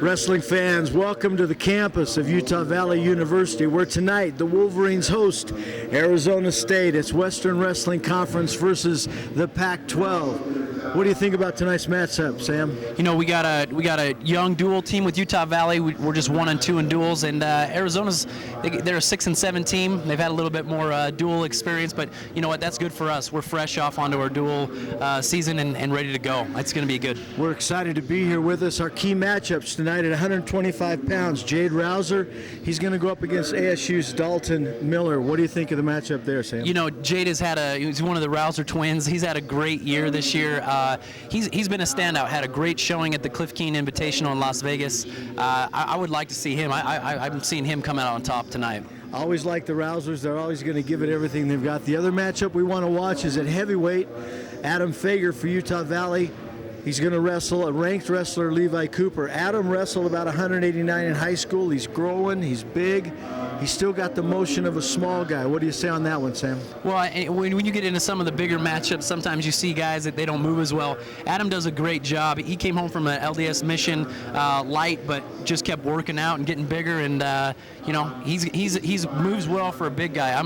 Wrestling fans, welcome to the campus of Utah Valley University, where tonight the Wolverines host Arizona State. It's Western Wrestling Conference versus the Pac-12. What do you think about tonight's matchup, Sam? You know, we got a young dual team with Utah Valley. We're just 1-2 in duels, and Arizona's they're a 6-7 team. They've had a little bit more dual experience, but you know what? That's good for us. We're fresh off onto our dual season and ready to go. It's going to be good. We're excited to be here with us. Our key matchups tonight at 125 pounds. Jade Rauser, he's going to go up against ASU's Dalton Miller. What do you think of the matchup there, Sam? You know, Jade he's one of the Rauser twins. He's had a great year this year. He's been a standout. Had a great showing at the Cliff Keen Invitational in Las Vegas. I would like to see him. I'm seeing him come out on top tonight. I always like the Rousers. They're always going to give it everything they've got. The other matchup we want to watch is at heavyweight. Adam Fager for Utah Valley. He's going to wrestle a ranked wrestler, Levi Cooper. Adam wrestled about 189 in high school. He's growing. He's big. He's still got the motion of a small guy. What do you say on that one, Sam? Well, when you get into some of the bigger matchups, sometimes you see guys that they don't move as well. Adam does a great job. He came home from an LDS mission, light, but just kept working out and getting bigger. And you know, he's moves well for a big guy.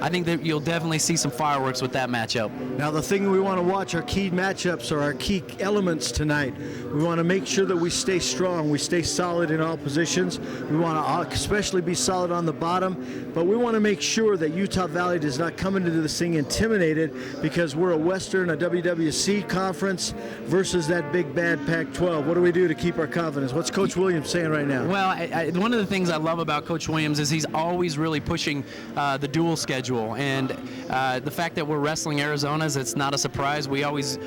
I think that you'll definitely see some fireworks with that matchup. Now, the thing we want to watch, our key matchups are our key elements tonight. We want to make sure that we stay strong, we stay solid in all positions. We want to especially be solid on the bottom, but we want to make sure that Utah Valley does not come into this thing intimidated, because we're a Western, a WWC conference versus that big bad Pac-12. What do we do to keep our confidence? What's Coach Williams saying right now? Well, one of the things I love about Coach Williams is he's always really pushing the dual schedule, and the fact that we're wrestling Arizona's, it's not a surprise. We always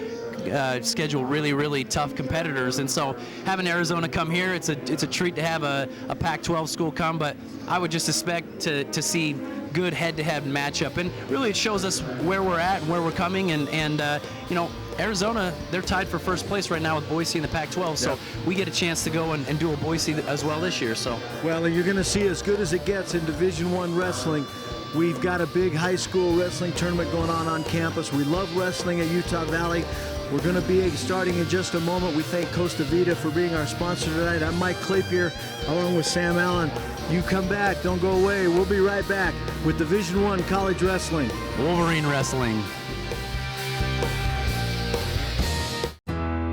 schedule really tough competitors, and so having Arizona come here, it's a treat to have a Pac-12 school come, but I would just expect to see good head-to-head matchup, and really it shows us where we're at and where we're coming, and you know, Arizona, they're tied for first place right now with Boise in the Pac-12, so we get a chance to go and duel Boise as well this year. So, well, you're going to see as good as it gets in Division I wrestling. We've got a big high school wrestling tournament going on campus. We love wrestling at Utah Valley. We're going to be starting in just a moment. We thank Costa Vida for being our sponsor tonight. I'm Mike Clapier, along with Sam Allen. You come back, don't go away. We'll be right back with Division I College Wrestling. Wolverine Wrestling.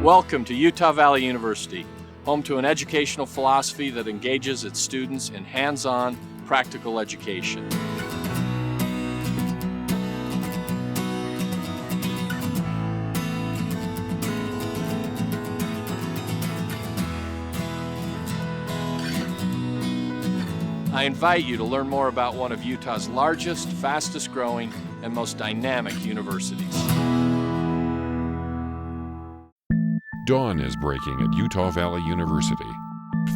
Welcome to Utah Valley University, home to an educational philosophy that engages its students in hands-on, practical education. I invite you to learn more about one of Utah's largest, fastest growing, and most dynamic universities. Dawn is breaking at Utah Valley University.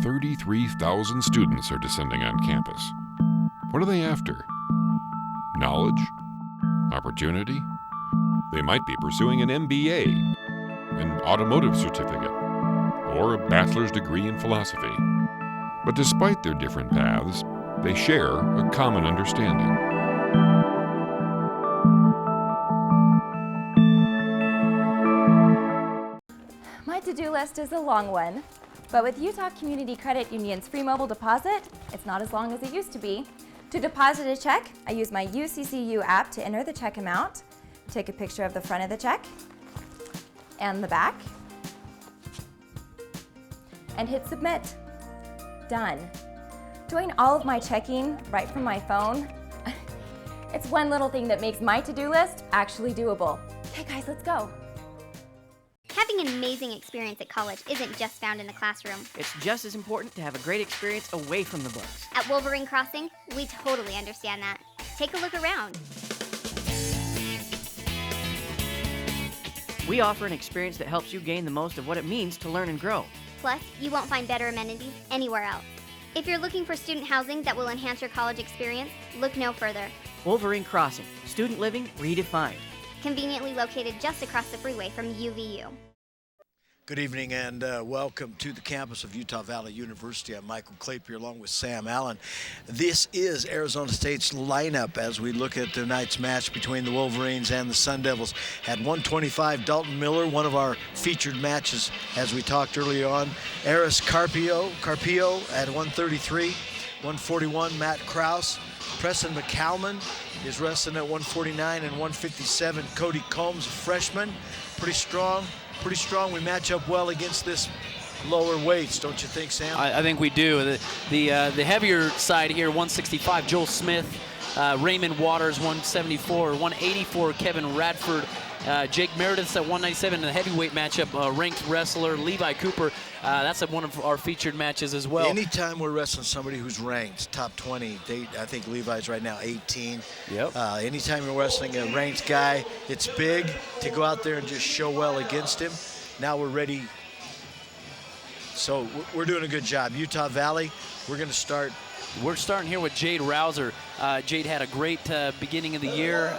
33,000 students are descending on campus. What are they after? Knowledge? Opportunity? They might be pursuing an MBA, an automotive certificate, or a bachelor's degree in philosophy. But despite their different paths, they share a common understanding. My to-do list is a long one, but with Utah Community Credit Union's free mobile deposit, it's not as long as it used to be. To deposit a check, I use my UCCU app to enter the check amount, take a picture of the front of the check and the back, and hit submit. Done. Doing all of my checking right from my phone, it's one little thing that makes my to-do list actually doable. Okay guys, let's go. Having an amazing experience at college isn't just found in the classroom. It's just as important to have a great experience away from the books. At Wolverine Crossing, we totally understand that. Take a look around. We offer an experience that helps you gain the most of what it means to learn and grow. Plus, you won't find better amenities anywhere else. If you're looking for student housing that will enhance your college experience, look no further. Wolverine Crossing, student living redefined. Conveniently located just across the freeway from UVU. Good evening and welcome to the campus of Utah Valley University. I'm Michael Clapier along with Sam Allen. This is Arizona State's lineup as we look at tonight's match between the Wolverines and the Sun Devils. At 125, Dalton Miller, one of our featured matches as we talked earlier on. Aris Carpio at 133. 141, Matt Krause. Preston McCalman is wrestling at 149 and 157. Codey Combs, a freshman, pretty strong. We match up well against this lower weights, don't you think, Sam? I think we do. The heavier side here, 165, Joel Smith. Raymond Waters, 174. 184, Kevin Radford. Jake Meredith's at 197 in the heavyweight matchup. Ranked wrestler Levi Cooper. That's one of our featured matches as well. Anytime we're wrestling somebody who's ranked top 20, I think Levi's right now 18. Yep. Anytime you're wrestling a ranked guy, it's big to go out there and just show well against him. Now we're ready. So we're doing a good job. Utah Valley, we're going to start. We're starting here with Jade Rauser. Jade had a great beginning of the year.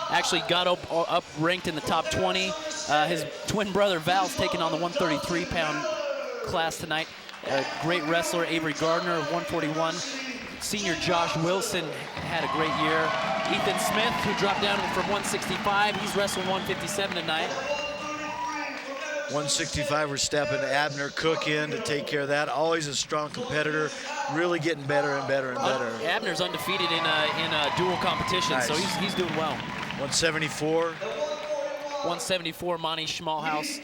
Actually got up ranked in the top 20. His twin brother Val's taking on the 133-pound class tonight. Great wrestler Avery Gardner, 141. Senior Josh Wilson had a great year. Ethan Smith, who dropped down from 165, he's wrestling 157 tonight. 165, we're stepping Abner Cook in to take care of that. Always a strong competitor, really getting better and better and better. Abner's undefeated in dual competition, nice. So he's doing well. 174. 174, Monty Schmalhaus.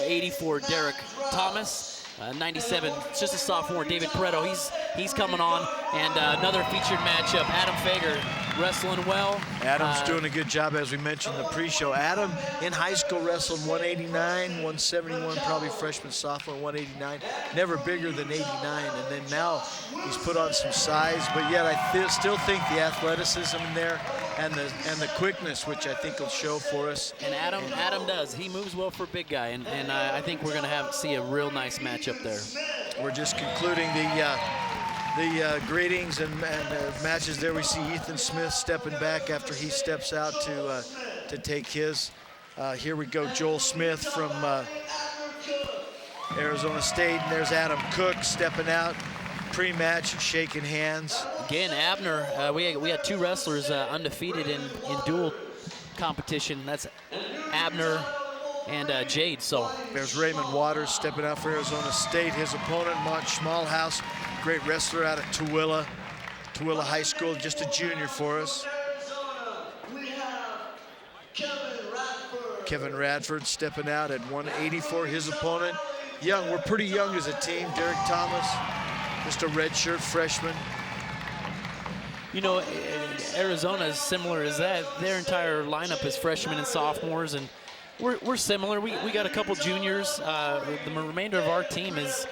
84, Derek Thomas. 97, it's just a sophomore, David Pareto. He's coming on. And another featured matchup, Adam Fager wrestling well. Adam's doing a good job, as we mentioned in the pre-show. Adam in high school wrestled 189, 171, probably freshman, sophomore, 189. Never bigger than 89, and then now he's put on some size, but yet I still think the athleticism in there and the quickness, which I think will show for us. And Adam does. He moves well for a big guy, and I think we're going to see a real nice match up there. We're just concluding the greetings and matches there. We see Ethan Smith stepping back after he steps out to take his. Here we go, Joel Smith from Arizona State, and there's Adam Cook stepping out. Pre-match, shaking hands. Again, Abner, we had two wrestlers undefeated in dual competition. That's Abner and Jade. So there's Raymond Waters stepping out for Arizona State. His opponent, Mont Schmalhaus, great wrestler out of Tooele High School, just a junior for us. Kevin Radford stepping out at 184. His opponent, young. We're pretty young as a team. Derek Thomas, just a redshirt freshman. You know, Arizona is similar as that. Their entire lineup is freshmen and sophomores, and we're similar. We got a couple juniors. The remainder of our team is,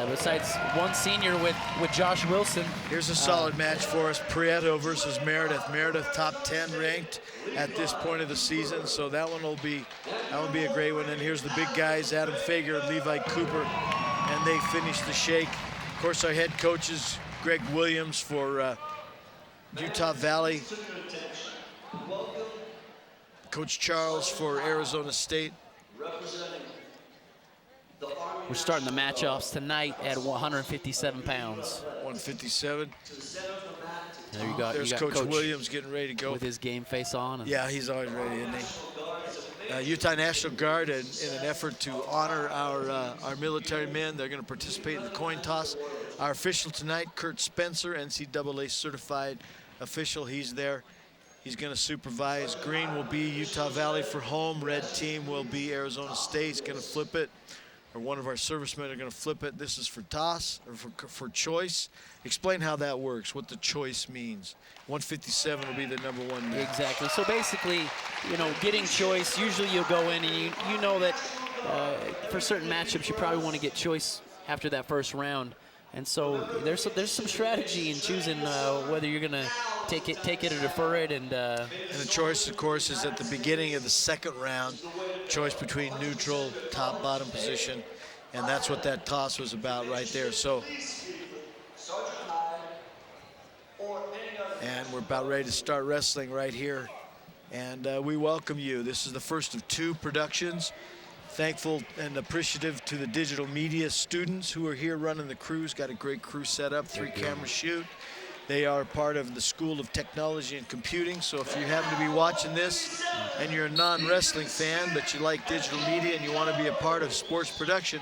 besides one senior with Josh Wilson. Here's a solid match for us, Prieto versus Meredith. Meredith top 10 ranked at this point of the season, so that one will be a great one. And here's the big guys, Adam Fager and Levi Cooper, and they finish the shake. Of course, our head coach is Greg Williams for Utah Valley. Coach Charles for Arizona State. We're starting the match-offs tonight at 157 pounds. 157. There you go. There's Coach Williams getting ready to go. With his game face on. Yeah, he's always ready, isn't he? Utah National Guard, in an effort to honor our military men, they're going to participate in the coin toss. Our official tonight, Kurt Spencer, NCAA certified official. He's there. He's going to supervise. Green will be Utah Valley for home. Red team will be Arizona State. He's going to flip it, or one of our servicemen are going to flip it. This is for toss, or for choice. Explain how that works, what the choice means. 157 will be the number one match. Exactly. So basically, you know, getting choice, usually you'll go in and you know that for certain matchups you probably want to get choice after that first round. And so there's some strategy in choosing whether you're going to take it or defer it. And the choice, of course, is at the beginning of the second round. Choice between neutral, top, bottom position. And that's what that toss was about right there. So, and we're about ready to start wrestling right here. And we welcome you. This is the first of two productions Thankful and appreciative to the digital media students who are here running the crews. Got a great crew set up, 3-camera shoot. They are part of the School of Technology and Computing, so if you happen to be watching this and you're a non-wrestling fan, but you like digital media and you want to be a part of sports production,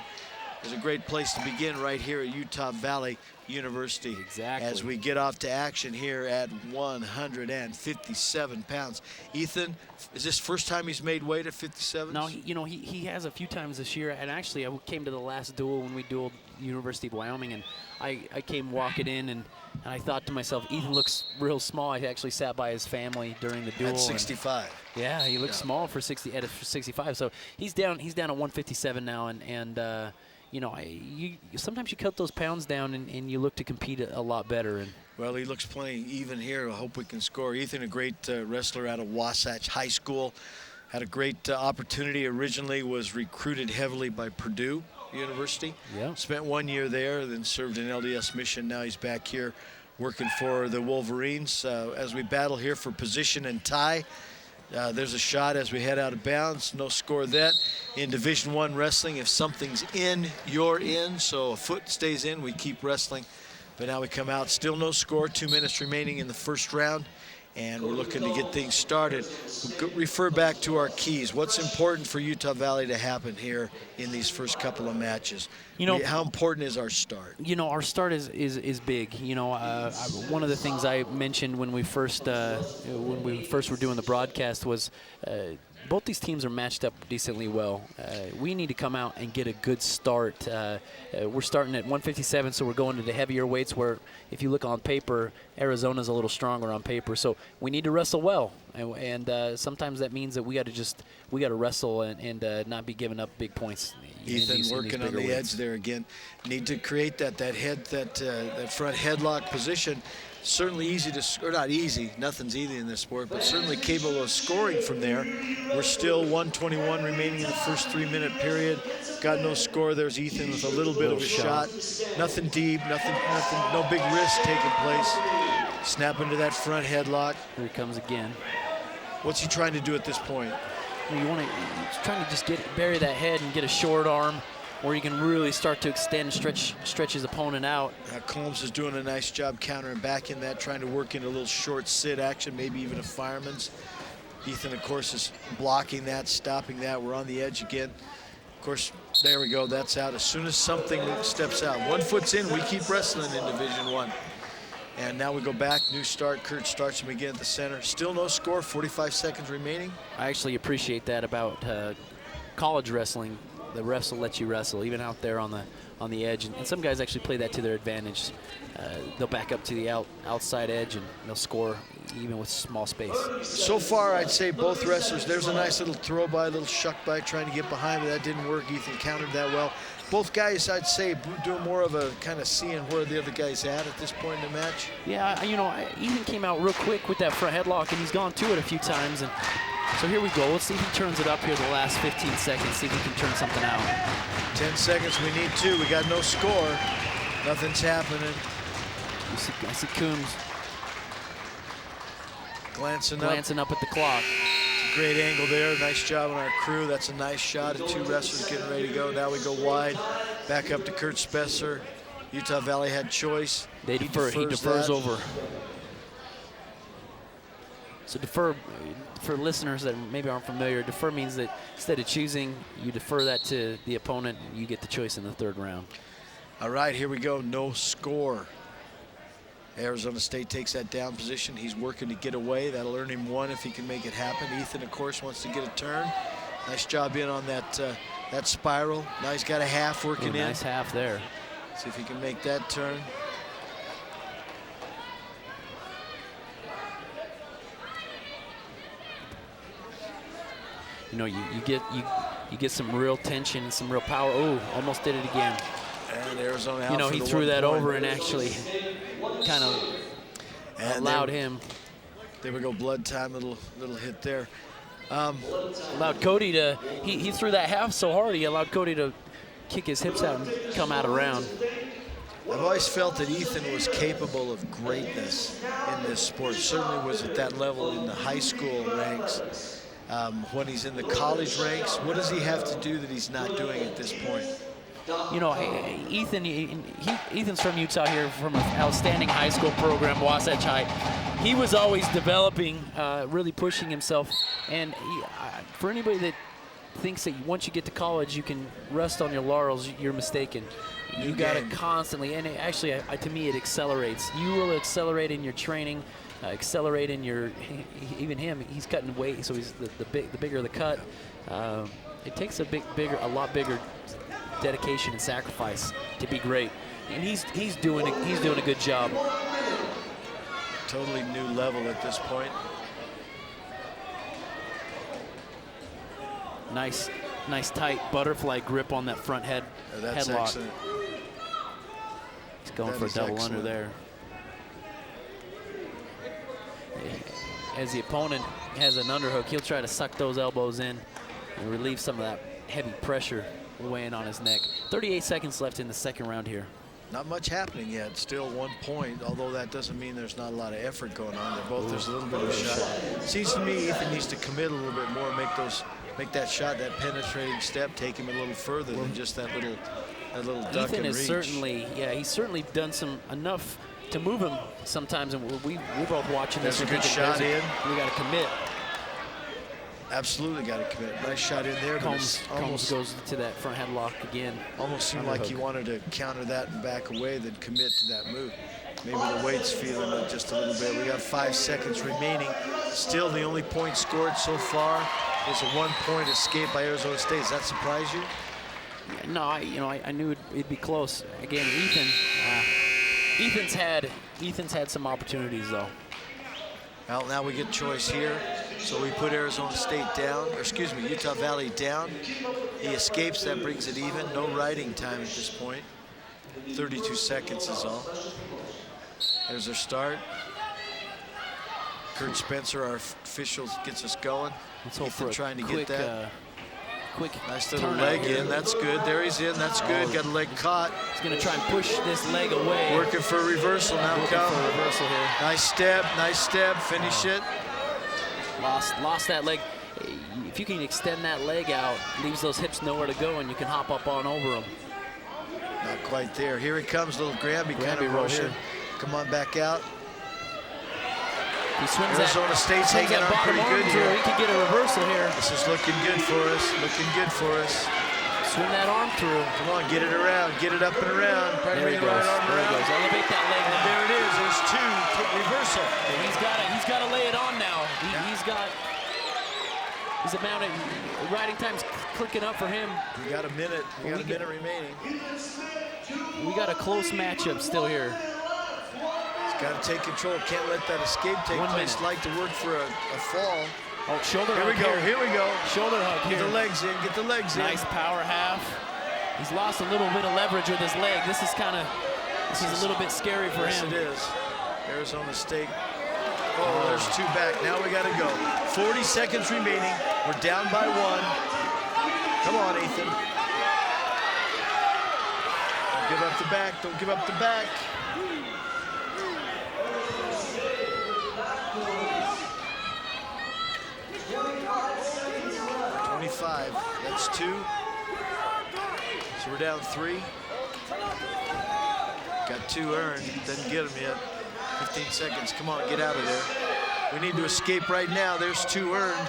there's a great place to begin right here at Utah Valley University. Exactly. As we get off to action here at 157 pounds. Ethan, is this first time he's made weight at 57? No, he has a few times this year, and actually I came to the last duel when we dueled University of Wyoming, and I came walking in, and I thought to myself, Ethan looks real small. I actually sat by his family during the duel. At 65. Yeah, he looks small for 65. So he's down at 157 now, and sometimes you cut those pounds down and you look to compete a lot better. And well, he looks plenty even here. I hope we can score. Ethan, a great wrestler out of Wasatch High School. Had a great opportunity. Originally was recruited heavily by Purdue University. Yeah. Spent 1 year there, then served an LDS mission. Now he's back here working for the Wolverines. As we battle here for position and tie, there's a shot as we head out of bounds. No score that. In Division I wrestling, if something's in, you're in. So a foot stays in, we keep wrestling. But now we come out, still no score, 2 minutes remaining in the first round. And we're looking to get things started. We'll refer back to our keys. What's important for Utah Valley to happen here in these first couple of matches? How important is our start? Our start is big. One of the things I mentioned when we first were doing the broadcast was both these teams are matched up decently well. We need to come out and get a good start. We're starting at 157, so we're going to the heavier weights where, if you look on paper, Arizona's a little stronger on paper. So we need to wrestle well, and sometimes that means that we got to wrestle and not be giving up big points. Ethan working on the edge there again. Need to create that front headlock position. Certainly easy to, or not easy, nothing's easy in this sport, but certainly capable of scoring from there. We're still 1:21 remaining in the first 3-minute period. Got no score. There's Ethan with a little bit of a shot. Nothing deep, nothing, no big risk taking place. Snap into that front headlock. Here he comes again. What's he trying to do at this point? He's trying to just bury that head and get a short arm, where you can really start to extend, stretch his opponent out. Combs is doing a nice job countering back in that, trying to work in a little short sit action, maybe even a fireman's. Ethan, of course, is blocking that, stopping that. We're on the edge again. Of course, there we go. That's out. As soon as something steps out, 1 foot's in, we keep wrestling in Division I. And now we go back, new start. Kurt starts him again at the center. Still no score, 45 seconds remaining. I actually appreciate that about college wrestling. The refs will let you wrestle, even out there on the edge. And some guys actually play that to their advantage. They'll back up to the outside edge and they'll score even with small space. So far, I'd say both wrestlers. There's a nice little throw by, little shuck by, trying to get behind, but that didn't work. Ethan countered that well. Both guys, I'd say, doing more of a kind of seeing where the other guy's at this point in the match. Yeah, Ethan came out real quick with that front headlock, and he's gone to it a few times. And so here we go. Let's see if he turns it up here the last 15 seconds, see if he can turn something out. 10 seconds, we need 2. We got no score. Nothing's happening. I see Combs glancing up at the clock. It's a great angle there. Nice job on our crew. That's a nice shot of 2 wrestlers getting ready to go. Now we go wide. Back up to Kurt Spesser. Utah Valley had choice. He defers over. So defer, for listeners that maybe aren't familiar, defer means that instead of choosing, you defer that to the opponent, and you get the choice in the 3rd round. All right, here we go. No score. Arizona State takes that down position. He's working to get away. That'll earn him 1 if he can make it happen. Ethan, of course, wants to get a turn. Nice job in on that spiral. Now he's got a half working in. Nice half there. See if he can make that turn. You get some real tension and some real power. Oh, almost did it again. And Arizona out he threw that over and actually kind of allowed him. There we go, blood time, little hit there. Allowed Codey to, he threw that half so hard, he allowed Codey to kick his hips out and come out around. I've always felt that Ethan was capable of greatness in this sport. Certainly was at that level in the high school ranks. when he's in the college ranks? What does he have to do that he's not doing at this point? You know, Ethan's from Utah here, from an outstanding high school program, Wasatch High. He was always developing, really pushing himself. And for anybody that thinks that once you get to college you can rest on your laurels, you're mistaken. You got to constantly, and actually, to me, it accelerates. You will accelerate in your training, accelerate in your, even him, he's cutting weight, so he's the bigger the cut. It takes a lot bigger dedication and sacrifice to be great, and he's doing a good job. Totally new level at this point. Nice tight butterfly grip on that front headlock. Excellent. He's going for a double under there. As the opponent has an underhook, he'll try to suck those elbows in and relieve some of that heavy pressure weighing on his neck. 38 seconds left in the second round here. Not much happening yet. Still 1 point, although that doesn't mean there's not a lot of effort going on. There's a little bit of a shot. Seems to me Ethan needs to commit a little bit more, make that shot, that penetrating step, take him a little further than just that little duck Ethan and is reach. he's certainly done enough to move him sometimes, and we're both watching this. That's a good shot in. We got to commit. Absolutely got to commit. Nice shot in there. Combs goes to that front headlock again. Almost seemed like he wanted to counter that and back away, then commit to that move. Maybe the weight's feeling it just a little bit. We got 5 seconds remaining. Still, the only point scored so far is a 1-point escape by Arizona State. Does that surprise you? Yeah, no, I knew it'd be close. Again, Ethan's had some opportunities though. Well, now we get choice here. So we put Arizona State down, or excuse me, Utah Valley down. He escapes, that brings it even. No riding time at this point. 32 seconds is all. There's our start. Kurt Spencer, our official, gets us going. Let's hope for trying to quick, get that. Quick nice little leg in. That's good. There he's in. That's good. Got a leg caught. He's going to try and push this leg away. Working for a reversal now. Looking for a reversal here. Nice step. Nice step. Finish it. Lost that leg. If you can extend that leg out, leaves those hips nowhere to go, and you can hop up on over them. Not quite there. Here he comes, little Granby kind of motion. Come on back out. He swims Arizona State's hanging on pretty good here. He could get a reversal here. This is looking good for us. Looking good for us. Swing that arm through. Come on, get it around. Get it up and around. There he goes. There he goes. Elevate that leg now. There it is. There's 2. Take reversal. And he's got to lay it on now. His amount of riding time's clicking up for him. We got a minute. We got a minute remaining. We got a close matchup still here. Got to take control. Can't let that escape take place. Like to work for a fall. Oh, shoulder hug. Here we go. Shoulder hug here. Get the legs in. Get the legs in. Nice power half. He's lost a little bit of leverage with his leg. This is a little bit scary for him. Yes, it is. Arizona State. Oh, there's 2 back. Now we got to go. 40 seconds remaining. We're down by 1. Come on, Ethan. Don't give up the back. Don't give up the back. 25. That's 2. So we're down 3. Got 2 earned. Didn't get them yet. 15 seconds. Come on, get out of there. We need to escape right now. There's 2 earned.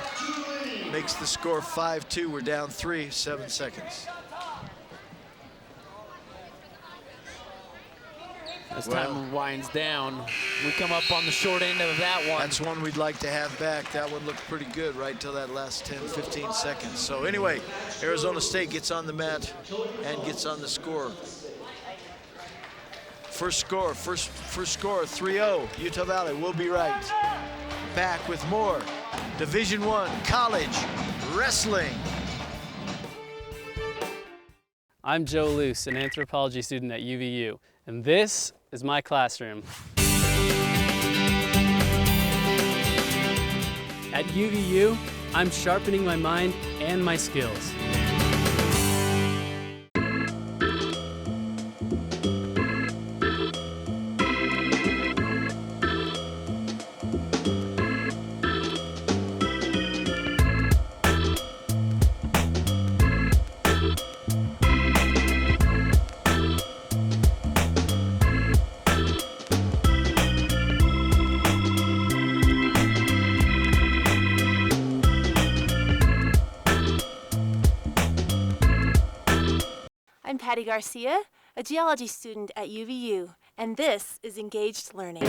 Makes the score 5-2. We're down 3. 7 seconds. As time winds down, we come up on the short end of that one. That's one we'd like to have back. That one looked pretty good right till that last 10, 15 seconds. So anyway, Arizona State gets on the mat and gets on the score. First score, 3-0, Utah Valley. We'll be right back with more Division I college wrestling. I'm Joe Luce, an anthropology student at UVU, and this is my classroom. At UVU, I'm sharpening my mind and my skills. I'm Patty Garcia, a geology student at UVU, and this is Engaged Learning.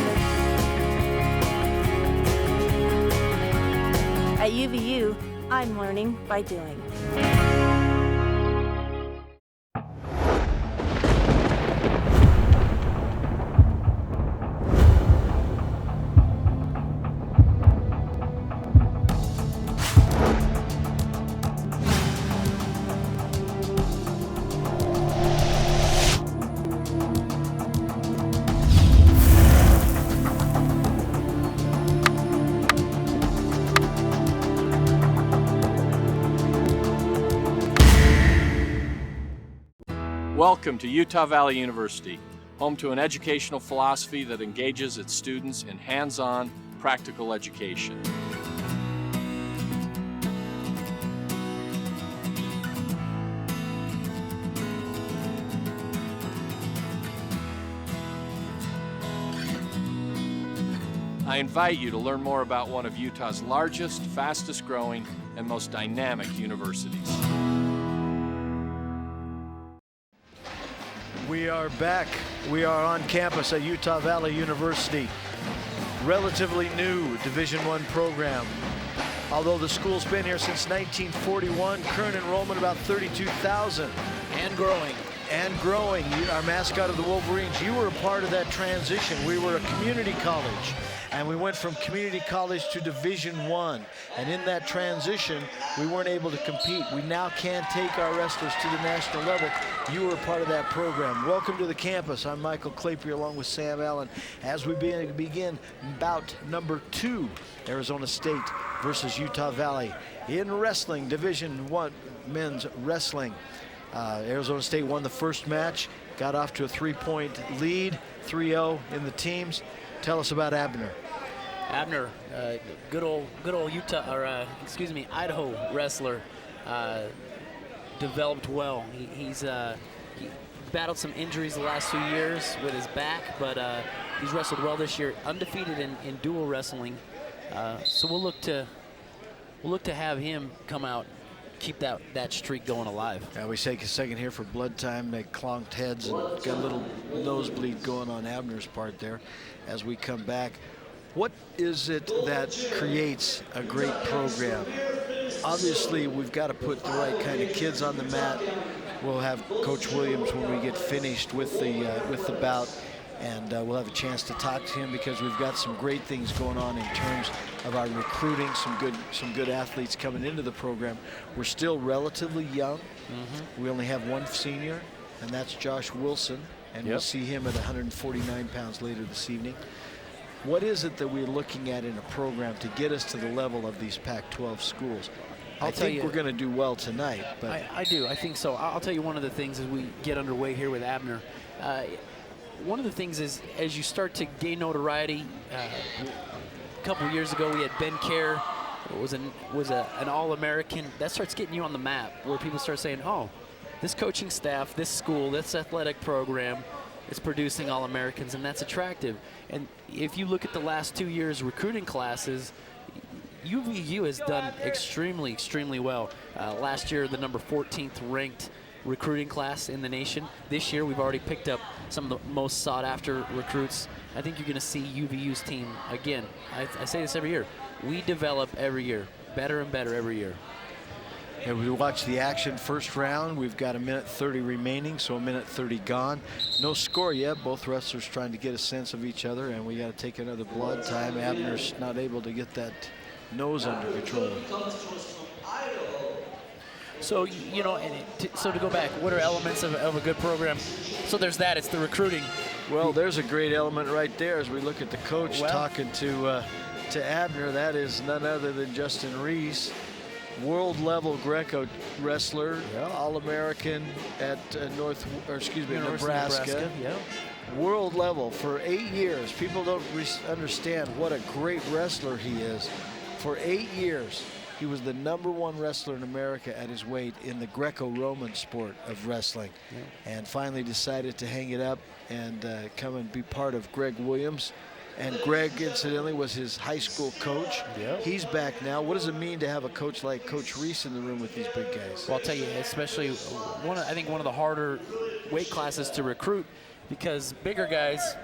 At UVU, I'm learning by doing. Welcome to Utah Valley University, home to an educational philosophy that engages its students in hands-on, practical education. I invite you to learn more about one of Utah's largest, fastest growing, and most dynamic universities. We are back. We are on campus at Utah Valley University. Relatively new Division I program. Although the school's been here since 1941, current enrollment about 32,000. And growing. And growing. Our mascot of the Wolverines, you were a part of that transition. We were a community college, and we went from community college to Division I. And in that transition, we weren't able to compete. We now can take our wrestlers to the national level. You were a part of that program. Welcome to the campus. I'm Michael Clapier along with Sam Allen as we begin bout number 2, Arizona State versus Utah Valley in wrestling, Division I men's wrestling. Arizona State won the first match, got off to a 3-point lead, 3-0 in the teams. Tell us about Abner. Abner, good old Utah, or Idaho wrestler, developed well. He battled some injuries the last few years with his back, but he's wrestled well this year, undefeated in dual wrestling. So we'll look to have him come out, keep that streak going alive. We take a second here for blood time. They clonked heads and got a little nosebleed going on Abner's part there as we come back. What is it that creates a great program? Obviously, we've got to put the right kind of kids on the mat. We'll have Coach Williams when we get finished with the bout, and we'll have a chance to talk to him because we've got some great things going on in terms of our recruiting, some good athletes coming into the program. We're still relatively young. We only have one senior, and that's Josh Wilson, and we'll see him at 149 pounds later this evening. What is it that we're looking at in a program to get us to the level of these Pac-12 schools? I think we're going to do well tonight. But I do. I think so. I'll tell you one of the things as we get underway here with Abner. One of the things is as you start to gain notoriety. A couple of years ago, we had Ben Kerr, was an All-American. That starts getting you on the map, where people start saying, "Oh, this coaching staff, this school, this athletic program is producing All-Americans," and that's attractive. And if you look at the last 2 years' recruiting classes, UVU has done extremely, extremely well. Last year, the number 14th ranked recruiting class in the nation. This year, we've already picked up some of the most sought-after recruits. I think you're going to see UVU's team again. I say this every year. We develop every year, better and better every year. And we watch the action first round. We've got 1:30 remaining, so 1:30 gone. No score yet. Both wrestlers trying to get a sense of each other, and we got to take another blood time. Abner's not able to get that nose under control. So, you know, so to go back, what are elements of a good program? So there's that, it's the recruiting. Well, there's a great element right there as we look at the coach talking to Abner. That is none other than Justin Reese, world-level Greco wrestler, All-American at Nebraska. World level for 8 years. People don't understand what a great wrestler he is. For 8 years, he was the #1 wrestler in America at his weight in the Greco-Roman sport of wrestling, and finally decided to hang it up and come and be part of Greg Williams. And Greg, incidentally, was his high school coach. Yep. He's back now. What does it mean to have a coach like Coach Reese in the room with these big guys? Well, I'll tell you, especially I think one of the harder weight classes to recruit, because bigger guys,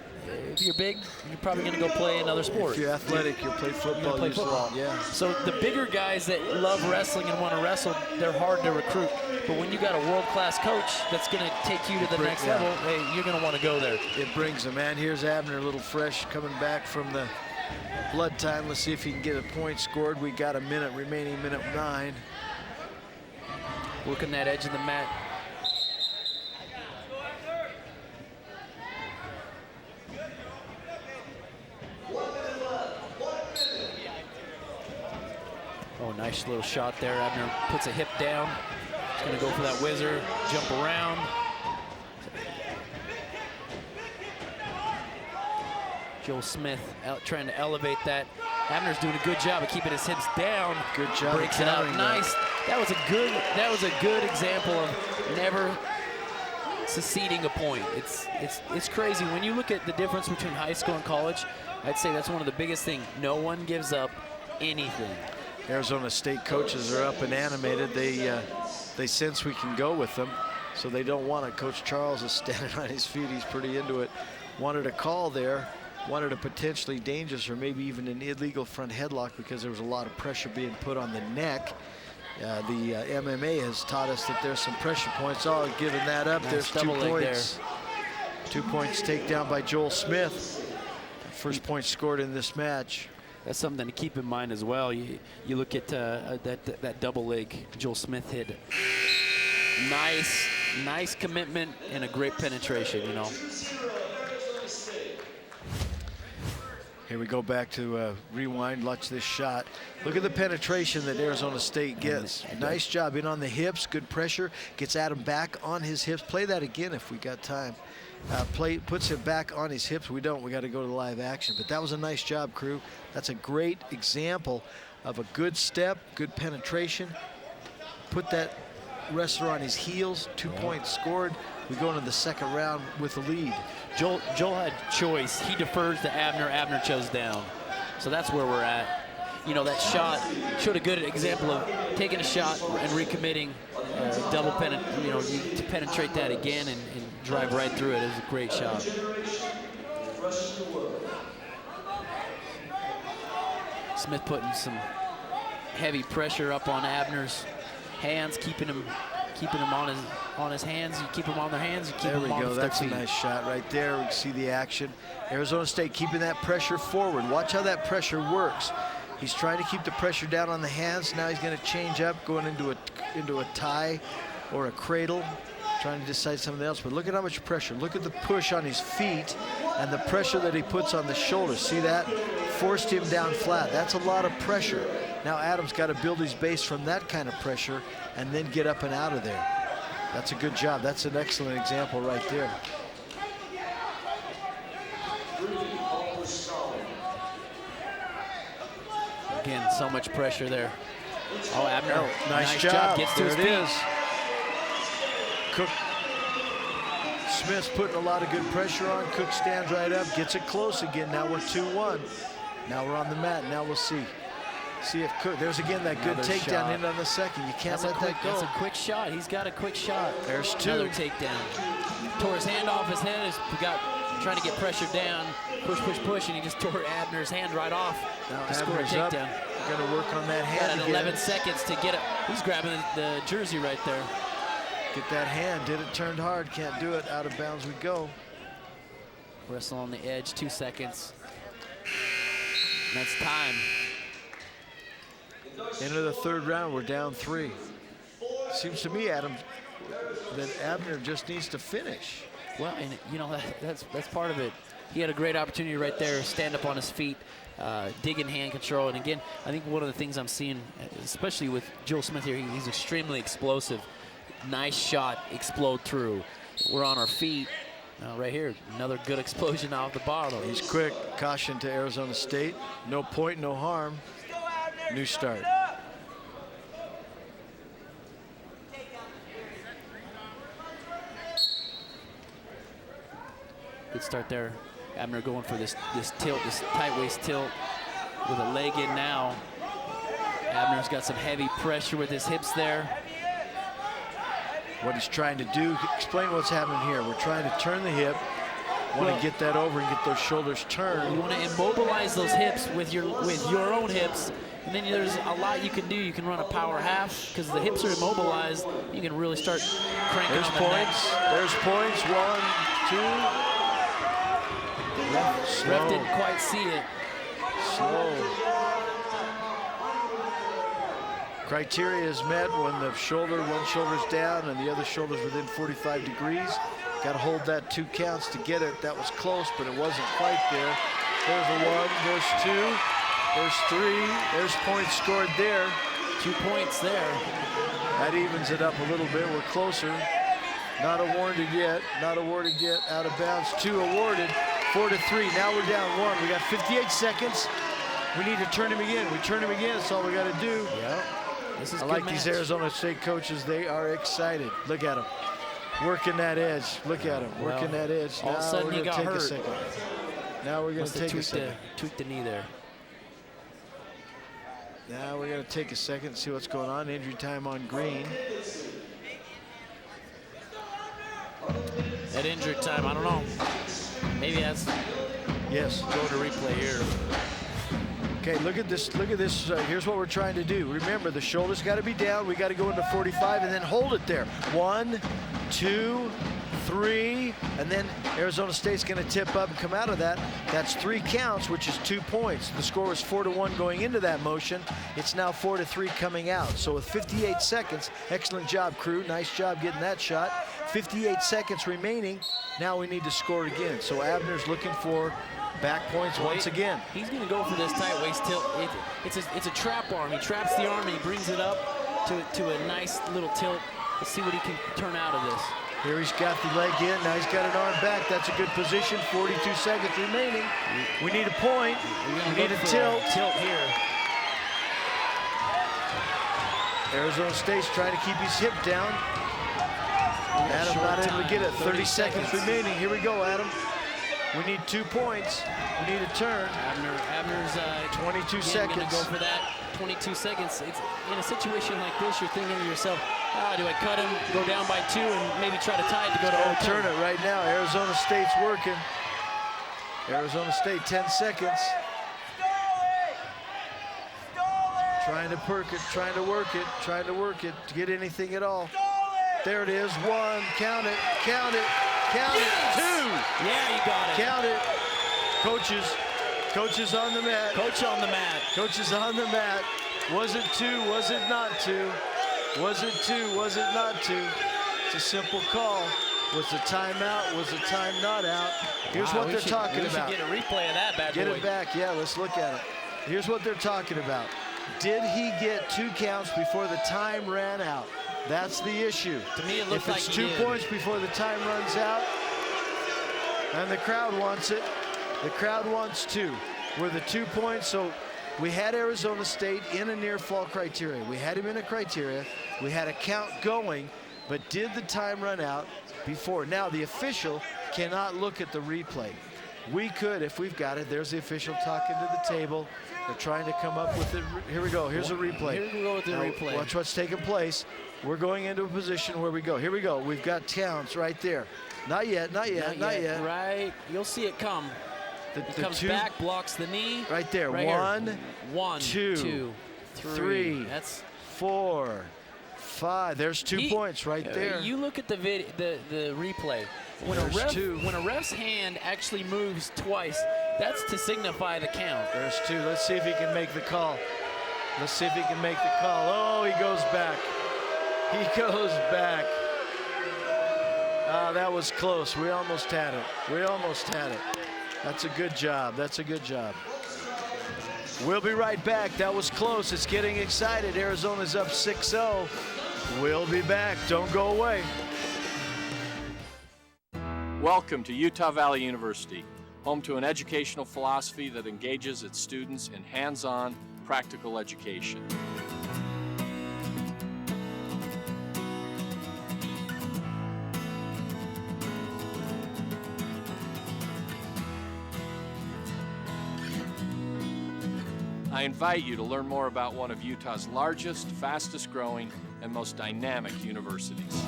if you're big, you're probably going to go play another sport. If you're athletic, you'll play football. Play football. Yeah. So the bigger guys that love wrestling and want to wrestle, they're hard to recruit. But when you got a world-class coach that's going to take you to the next level, hey, you're going to want to go there. It brings them, man. Here's Abner, a little fresh, coming back from the blood time. Let's see if he can get a point scored. We got a minute remaining, minute 9. Working that edge of the mat. Oh, nice little shot there. Abner puts a hip down. He's going to go for that whizzer, jump around. Joel Smith out trying to elevate that. Abner's doing a good job of keeping his hips down. Good job. Breaks it out. Nice. That was a good example of never seceding a point. It's crazy. When you look at the difference between high school and college, I'd say that's one of the biggest things. No one gives up anything. Arizona State coaches are up and animated. They sense we can go with them, so they don't want it. Coach Charles is standing on his feet. He's pretty into it. Wanted a call there. Wanted a potentially dangerous or maybe even an illegal front headlock because there was a lot of pressure being put on the neck. The MMA has taught us that there's some pressure points. Oh, giving that up. Nice there's 2 points. there. 2 points takedown by Joel Smith. First point scored in this match. That's something to keep in mind as well. You look at that double leg Joel Smith hit. Nice commitment and a great penetration, you know. Here we go back to rewind, watch this shot. Look at the penetration that Arizona State gets. Nice job in on the hips, good pressure. Gets Adam back on his hips. Play that again if we got time. Puts him back on his hips. We don't, we got to go to the live action. But that was a nice job, crew. That's a great example of a good step, good penetration. Put that wrestler on his heels, 2 points scored. We go into the second round with the lead. Joel had choice. He defers to Abner. Abner chose down. So that's where we're at. You know, that shot showed a good example of taking a shot and recommitting, double to penetrate that again and drive right through it. It was a great shot. Smith putting some heavy pressure up on Abner's hands, keeping him on his hands. You keep him on their hands. You keep there him we on go. their That's feet. a nice shot right there. We can see the action. Arizona State keeping that pressure forward. Watch how that pressure works. He's trying to keep the pressure down on the hands. Now he's going to change up, going into a tie or a cradle, trying to decide something else. But look at how much pressure. Look at the push on his feet and the pressure that he puts on the shoulders. See that? Forced him down flat. That's a lot of pressure. Now Adam's got to build his base from that kind of pressure and then get up and out of there. That's a good job. That's an excellent example right there. Again, so much pressure there. Oh, Abner, oh, nice job. Gets to there his it feet. is. Cook. Smith's putting a lot of good pressure on. Cook stands right up, gets it close again. Now we're 2-1. Now we're on the mat. Now we'll see. See if Cook, there's again that good takedown in on the second. You can't let that go. That's a quick shot. He's got a quick shot. There's two. Another takedown. Tore his hand off his head. Trying to get pressure down. Push, and he just tore Abner's hand right off to score a takedown. Got to work on that hand Got 11 seconds to get it. He's grabbing the jersey right there. Get that hand. Did it turned hard. Can't do it. Out of bounds we go. Wrestle on the edge. 2 seconds. And that's time. Into the third round, we're down 3. Seems to me, Adam, that Abner just needs to finish. Well, and you know that's part of it. He had a great opportunity right there, stand up on his feet, dig in hand control. And again, I think one of the things I'm seeing, especially with Joel Smith here, he's extremely explosive. Nice shot, explode through. We're on our feet. Right here, another good explosion off the bottom. He's quick. Caution to Arizona State. No point, no harm. New start. Good start there. Abner going for this tilt, this tight waist tilt with a leg in now. Abner's got some heavy pressure with his hips there. What he's trying to do, explain what's happening here. We're trying to turn the hip. Want to get that over and get those shoulders turned. You want to immobilize those hips with your own hips, and then there's a lot you can do. You can run a power half because the hips are immobilized. You can really start cranking There's on the points. neck. There's points. 1, 2. Ref didn't quite see it. Slow. Criteria is met when the one shoulder's down and the other shoulder's within 45 degrees. Got to hold that 2 counts to get it. That was close, but it wasn't quite there. There's a 1, there's 2, there's 3, there's points scored there. 2 points there. That evens it up a little bit. We're closer. Not awarded yet. Not awarded yet. Out of bounds. 2 awarded. 4-3. Now we're down 1. We got 58 seconds. We need to turn him again. We turn him again. That's all we got to do. Yeah. This is I a like good these match. Arizona State coaches. They are excited. Look at them. Working that edge. Look at them. Working that edge. All of a sudden he got take hurt. a second. Now we're going to take a second. Tweak the knee there. Now we're going to take a second and see what's going on. Injury time on green. At injury time, I don't know. Maybe that's Yes. go to replay here. Okay, look at this. Look at this. Here's what we're trying to do. Remember, the shoulders got to be down. We got to go into 45 and then hold it there. 1, 2, 3, and then Arizona State's going to tip up and come out of that. That's 3 counts, which is 2 points. The score was 4-1 going into that motion. It's now 4-3 coming out. So with 58 seconds, excellent job, crew. Nice job getting that shot. 58 seconds remaining. Now we need to score again. So Abner's looking for back points once again. He's going to go for this tight waist tilt. It's a trap arm. He traps the arm and he brings it up to a nice little tilt. Let's see what he can turn out of this. Here he's got the leg in. Now he's got an arm back. That's a good position. 42 seconds remaining. We need a point. We need a tilt. Tilt here. Arizona State's trying to keep his hip down. Adam not able to get it. 30 seconds remaining. Here we go, Adam. We need 2 points. We need a turn. Abner's 22 seconds. Going to go for that. 22 seconds. It's in a situation like this, you're thinking to yourself, do I cut him, go down by 2, and maybe try to tie it to go to overtime? Turn it right now. Arizona State's working. Arizona State, 10 seconds. Trying to perk it, trying to work it, trying to work it to get anything at all. There it is. 1, count it, count it, count it. 2. Yeah, you got it. Count it. Coaches on the mat. Coach on the mat. Coaches on the mat. Was it 2? Was it not 2? Was it 2? Was it not 2? It's a simple call. Was the timeout? Was the time not out? Here's what they're talking about. We should get a replay of that bad boy. Get it back. Yeah, let's look at it. Here's what they're talking about. Did he get 2 counts before the time ran out? That's the issue. To me, it looked if it's like 2 he did. points before the time runs out, and the crowd wants it, the crowd wants 2. We're the 2 points, so we had Arizona State in a near fall criteria. We had him in a criteria. We had a count going, but did the time run out before? Now, the official cannot look at the replay. We could, if we've got it. There's the official talking to the table. They're trying to come up with it. Here we go. Here's a replay. Here we go with the replay. Watch what's taking place. We're going into a position where we go. Here we go. We've got counts right there. Not yet, not yet, not yet. Right. You'll see it come. It comes back, blocks the knee. Right there. Right 1, 2, 3. That's 4, 5. There's 2 points right there. You look at the replay. When a ref's hand actually moves twice, that's to signify the count. There's 2. Let's see if he can make the call. Let's see if he can make the call. Oh, he goes back. He goes back. That was close. We almost had it. We almost had it. That's a good job. That's a good job. We'll be right back. That was close. It's getting excited. Arizona's up 6-0. We'll be back. Don't go away. Welcome to Utah Valley University, home to an educational philosophy that engages its students in hands-on, practical education. I invite you to learn more about one of Utah's largest, fastest growing, and most dynamic universities.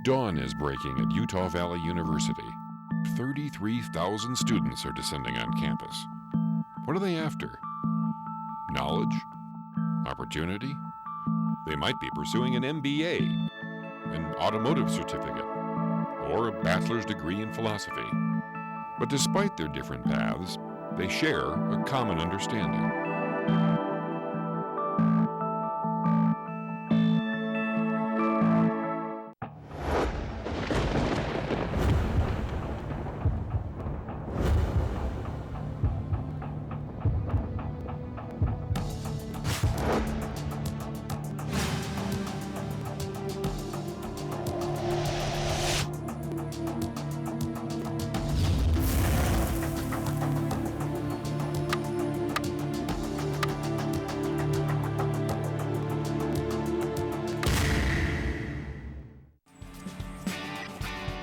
Dawn is breaking at Utah Valley University. 33,000 students are descending on campus. What are they after? Knowledge? Opportunity? They might be pursuing an MBA, an automotive certificate, or a bachelor's degree in philosophy. But despite their different paths, they share a common understanding.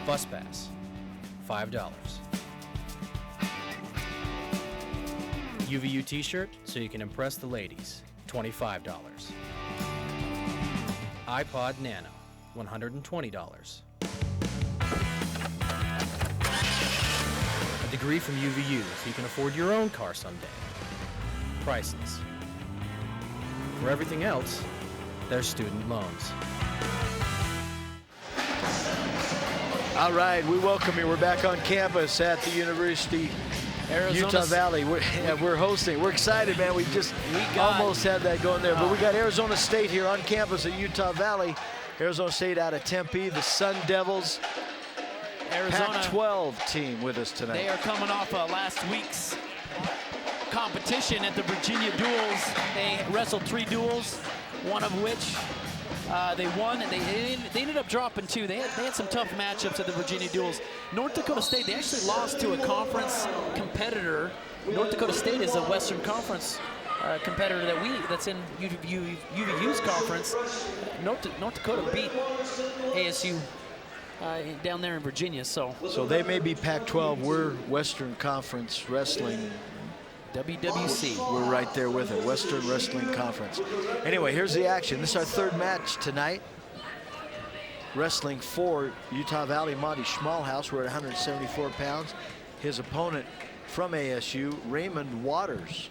Bus pass, $5. UVU t-shirt so you can impress the ladies, $25. iPod Nano, $120. A degree from UVU so you can afford your own car someday. Priceless. For everything else, there's student loans. All right, we welcome you. We're back on campus at the University Utah Valley. We're hosting. We're excited, man. We almost had that going there, but we got Arizona State here on campus at Utah Valley. Arizona State out of Tempe, the Sun Devils, Arizona Pac-12 team with us tonight. They are coming off last week's competition at the Virginia Duels. They wrestled 3 duels, one of which they won, and they ended up dropping 2. They had some tough matchups at the Virginia Duels. North Dakota State, they actually lost to a conference competitor. North Dakota State is a Western Conference competitor that's in UVU's conference. North Dakota beat ASU down there in Virginia. So they may be Pac-12. We're Western Conference Wrestling. WWC. We're right there with it, Western Wrestling Conference. Anyway, here's the action. This is our 3rd match tonight. Wrestling for Utah Valley, Monty Schmalhaus. We're at 174 pounds. His opponent from ASU, Raymond Waters.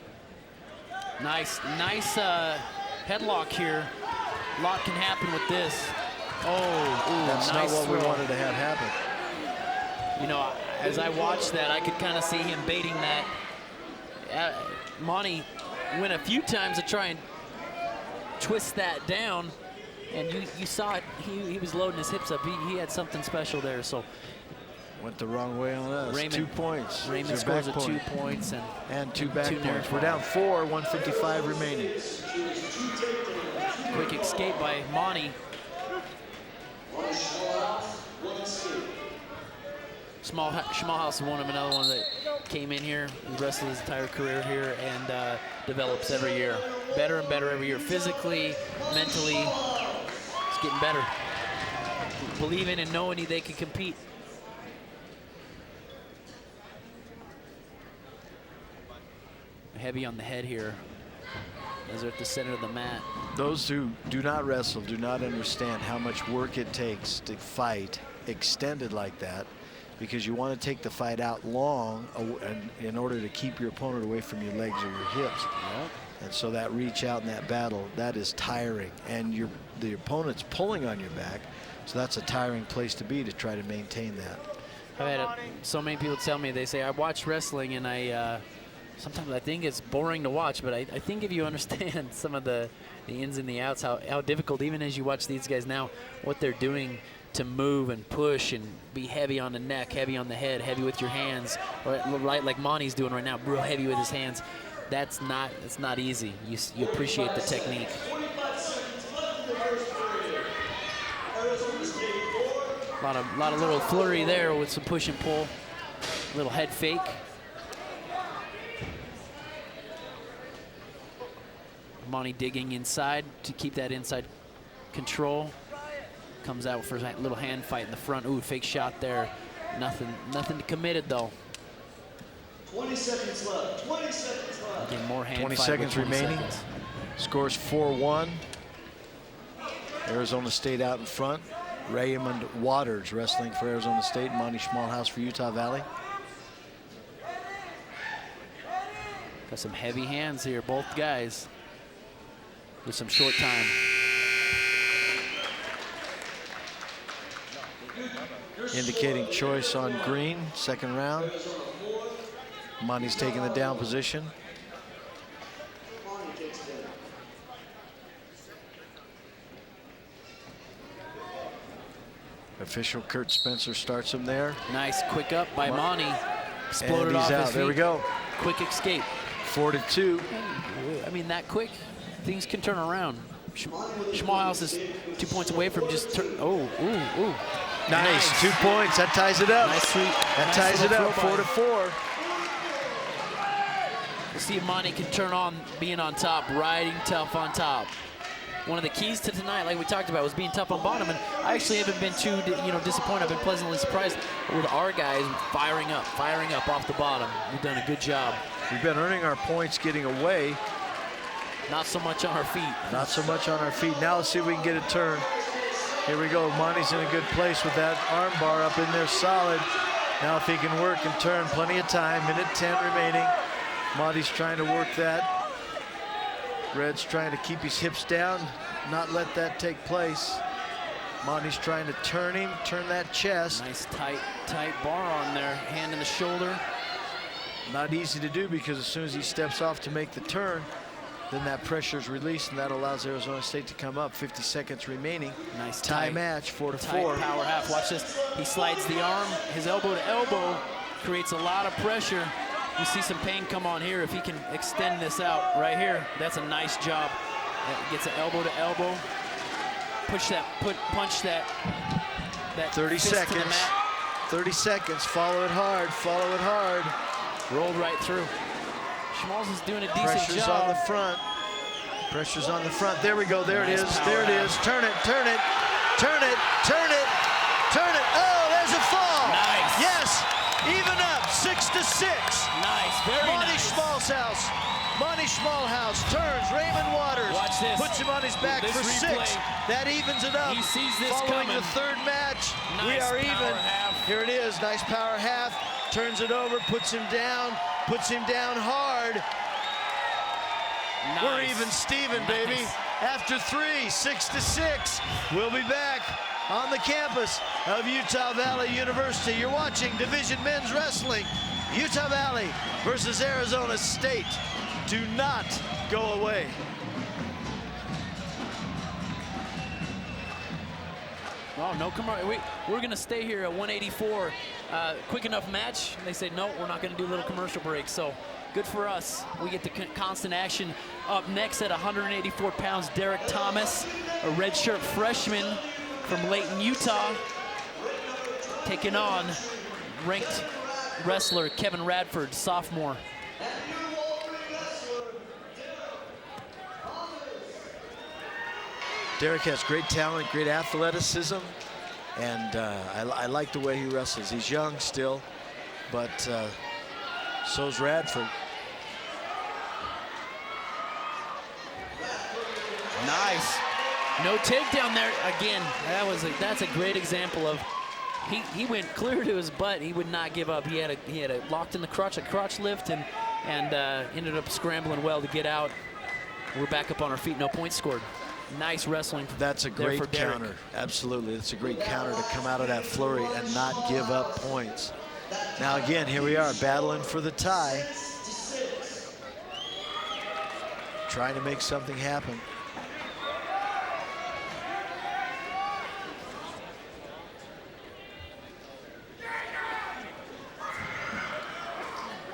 Nice headlock here. A lot can happen with this. That's nice not what we throw. wanted to have happen. You know, as I watched that, I could kind of see him baiting that. Monty went a few times to try and twist that down, and you saw it. He was loading his hips up. He had something special there. So went the wrong way on us. Raymond, 2 points. Raymond scores a 2 points and 2 back 2 points. We're down 4, 155 remaining. Quick escape by Monty. Schmalhaus is another one that came in here. He wrestled his entire career here and develops every year. Better and better every year. Physically, mentally, it's getting better. Believing and knowing they can compete. Heavy on the head here as they're at the center of the mat. Those who do not wrestle do not understand how much work it takes to fight extended like that, because you want to take the fight out long in order to keep your opponent away from your legs or your hips. Yep. And so that reach out in that battle, that is tiring. And the opponent's pulling on your back, so that's a tiring place to be to try to maintain that. I've had so many people tell me, they say, I watch wrestling and sometimes I think it's boring to watch, but I think if you understand some of the ins and the outs, how difficult, even as you watch these guys now, what they're doing to move and push and be heavy on the neck, heavy on the head, heavy with your hands, or like Monty's doing right now, real heavy with his hands. It's not easy. You appreciate the technique. A lot of little flurry there with some push and pull, little head fake. Monty digging inside to keep that inside control. Comes out for a little hand fight in the front. Ooh, fake shot there. Nothing committed though. 20 seconds left. 20 seconds left. Again, more hand 20 fight seconds with 20 remaining. seconds. Scores 4-1. Arizona State out in front. Raymond Waters wrestling for Arizona State. Monty Schmalhaus for Utah Valley. Got some heavy hands here, both guys, with some short time. Indicating choice on green, second round. Monty's taking the down position. Official Kurt Spencer starts him there. Nice quick up by Monty. Exploded and he's off out. his There we feet. go. Quick escape. 4-2. I mean, that quick, things can turn around. Schmalhaus is 2 points away from just ooh. Nice. 2 points. That ties it up. Nice sweep. That Nice ties it little up. throw by 4-4. Let's see if Monty can turn on being on top, riding tough on top. One of the keys to tonight, like we talked about, was being tough on bottom, and I actually haven't been too, disappointed. I've been pleasantly surprised with our guys firing up off the bottom. We've done a good job. We've been earning our points getting away. Not so much on our feet. Not so much on our feet. Now let's see if we can get a turn. Here we go. Monty's in a good place with that arm bar up in there solid. Now if he can work and turn, plenty of time. Minute 10 remaining. Monty's trying to work that. Red's trying to keep his hips down, not let that take place. Monty's trying to turn him, turn that chest. Nice tight bar on there, hand in the shoulder. Not easy to do because as soon as he steps off to make the turn, then that pressure is released and that allows Arizona State to come up. 50 seconds remaining. Nice tie match, 4-4. Tight power half. Watch this. He slides the arm, his elbow to elbow, creates a lot of pressure. You see some pain come on here if he can extend this out right here. That's a nice job. Gets an elbow to elbow. Punch that 30 fist to the seconds. mat. 30 seconds. Follow it hard. Follow it hard. Rolled right through. Schmalz is doing a decent Pressure's job. on the front. Pressure's on the front. There we go. There Nice it is. power There it out. is. Turn it. Turn it. Turn it. Turn it. Turn it. Oh, there's a fall. Nice. Yes. Even up. 6-6. Nice. Very Monty nice. Monty Schmalhaus turns. Raymond Waters Watch this. puts him on his back This for replay. 6. That evens it up. He sees this Following coming. the third match, we Nice are power even. half. Here it is. Nice power half. Turns it over. Puts him down hard. Nice. We're even Steven, baby. Nice. After 3, 6-6. We'll be back on the campus of Utah Valley University. You're watching Division Men's Wrestling. Utah Valley versus Arizona State. Do not go away. Oh, no commercial. We're going to stay here at 184. Quick enough match. They say, no, we're not going to do a little commercial break. So good for us. We get the constant action. Up next at 184 pounds, Derek Thomas, a redshirt freshman from Layton, Utah, taking on ranked wrestler Kevin Radford, sophomore. Derek has great talent, great athleticism, and I like the way he wrestles. He's young still, but so's Radford. Nice. No takedown there. Again, that's a great example of he went clear to his butt. He would not give up. He had a locked in the crotch, a crotch lift, and ended up scrambling well to get out. We're back up on our feet. No points scored. Nice wrestling. That's a great counter. Absolutely. That's a great counter to come out of that flurry and not give up points. Now again, here we are battling for the tie. Trying to make something happen.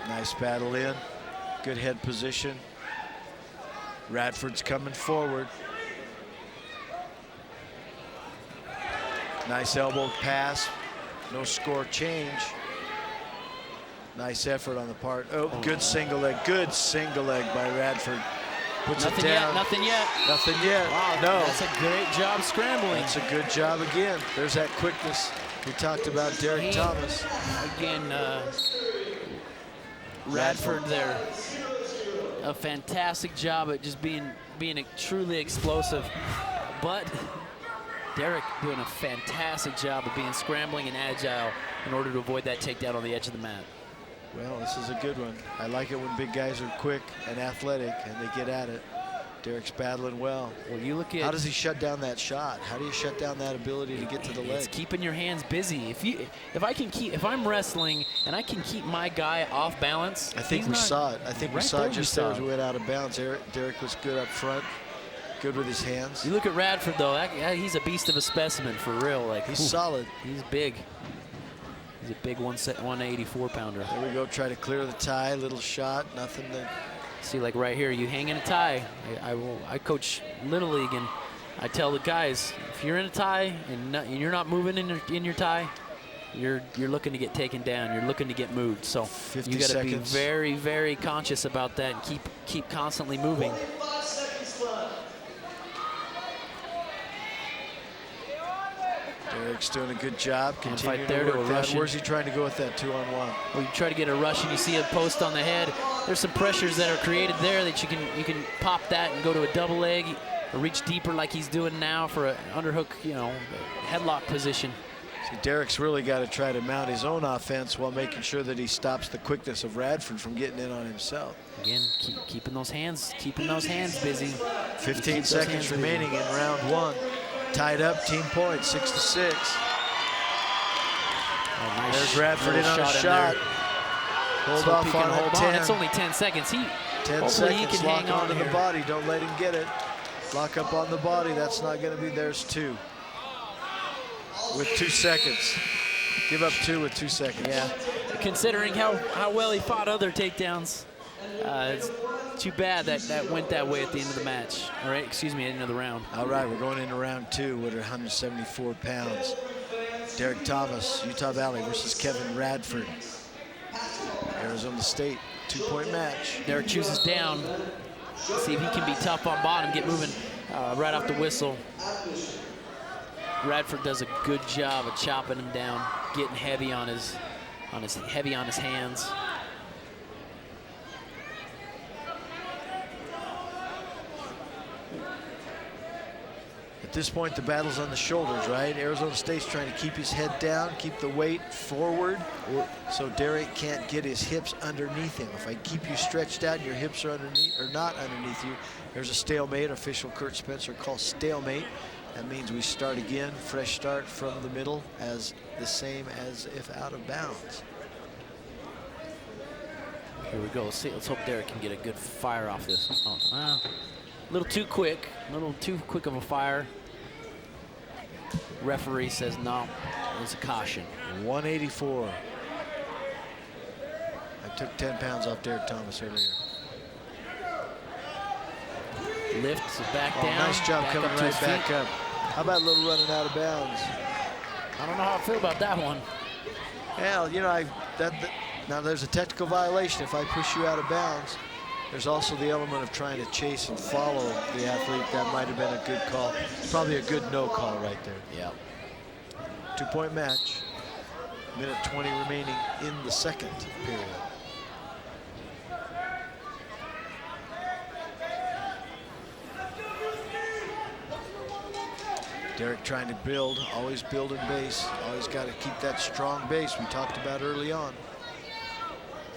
Nice battle in. Good head position. Radford's coming forward. Nice elbow pass. No score change. Nice effort on the part. Oh, good single leg. Good single leg by Radford. Puts it down. Nothing yet. Nothing yet. Wow, no. That's a great job scrambling. That's a good job again. There's that quickness. We talked about Derek Thomas. Again, Radford there. A fantastic job at just being truly explosive. But Derek doing a fantastic job of being scrambling and agile in order to avoid that takedown on the edge of the mat. Well, this is a good one. I like it when big guys are quick and athletic and they get at it. Derek's battling well. Well, you look at how does he shut down that shot? How do you shut down that ability to get to the leg? It's keeping your hands busy. If I'm wrestling and I can keep my guy off balance. I think we saw it. I think we saw it just there as we went out of bounds. Derek was good up front, good with his hands. You look at Radford though. He's a beast of a specimen for real. Like he's solid. He's big. He's a big 184 pounder. There we go. Try to clear the tie. Little shot. Nothing to. See, like right here, you hang in a tie. I coach Little League, and I tell the guys, if you're in a tie and you're not moving in your tie, you're looking to get taken down. You're looking to get moved. So you got to be very, very conscious about that and keep constantly moving. Derek's doing a good job. Continuing there to work that. Where's he trying to go with that 2-on-1? Well, you try to get a rush and you see a post on the head. There's some pressures that are created there that you can pop that and go to a double leg or reach deeper like he's doing now for an underhook, headlock position. See, Derek's really got to try to mount his own offense while making sure that he stops the quickness of Radford from getting in on himself. Again, keeping those hands busy. 15 seconds remaining in round 1. Tied up, team points, 6-6. Oh, nice. There's Radford in on a shot. Hold off on it. 10. It's only 10 seconds. 10 seconds. Lock onto the body. Don't let him get it. Lock up on the body. That's not going to be. There's 2. With 2 seconds. Give up 2 with 2 seconds. Yeah. Considering how well he fought other takedowns, it's too bad that went that way at the end of the match. All right, excuse me, at the end of the round. All right, we're going into round 2 with 174 pounds. Derek Thomas, Utah Valley versus Kevin Radford. Arizona State, 2-point match. Derek chooses down. See if he can be tough on bottom, get moving right off the whistle. Radford does a good job of chopping him down, getting heavy on his hands. At this point, the battle's on the shoulders, right? Arizona State's trying to keep his head down, keep the weight forward, so Derek can't get his hips underneath him. If I keep you stretched out and your hips are underneath or not underneath you, there's a stalemate. Official Kurt Spencer calls stalemate. That means we start again, fresh start from the middle, as the same as if out of bounds. Here we go. Let's hope Derek can get a good fire off this. Oh, wow. A little too quick of a fire. Referee says no, it's a caution. 184. I took 10 pounds off Derek Thomas earlier. Lifts back down. Nice job coming right back up. How about a little running out of bounds? I don't know how I feel about that one. Well, now there's a technical violation if I push you out of bounds. There's also the element of trying to chase and follow the athlete. That might have been a good call. It's probably a good no call right there. Yeah. 2-point match. Minute 20 remaining in the second period. Derek trying to build, always building base. Always got to keep that strong base we talked about early on.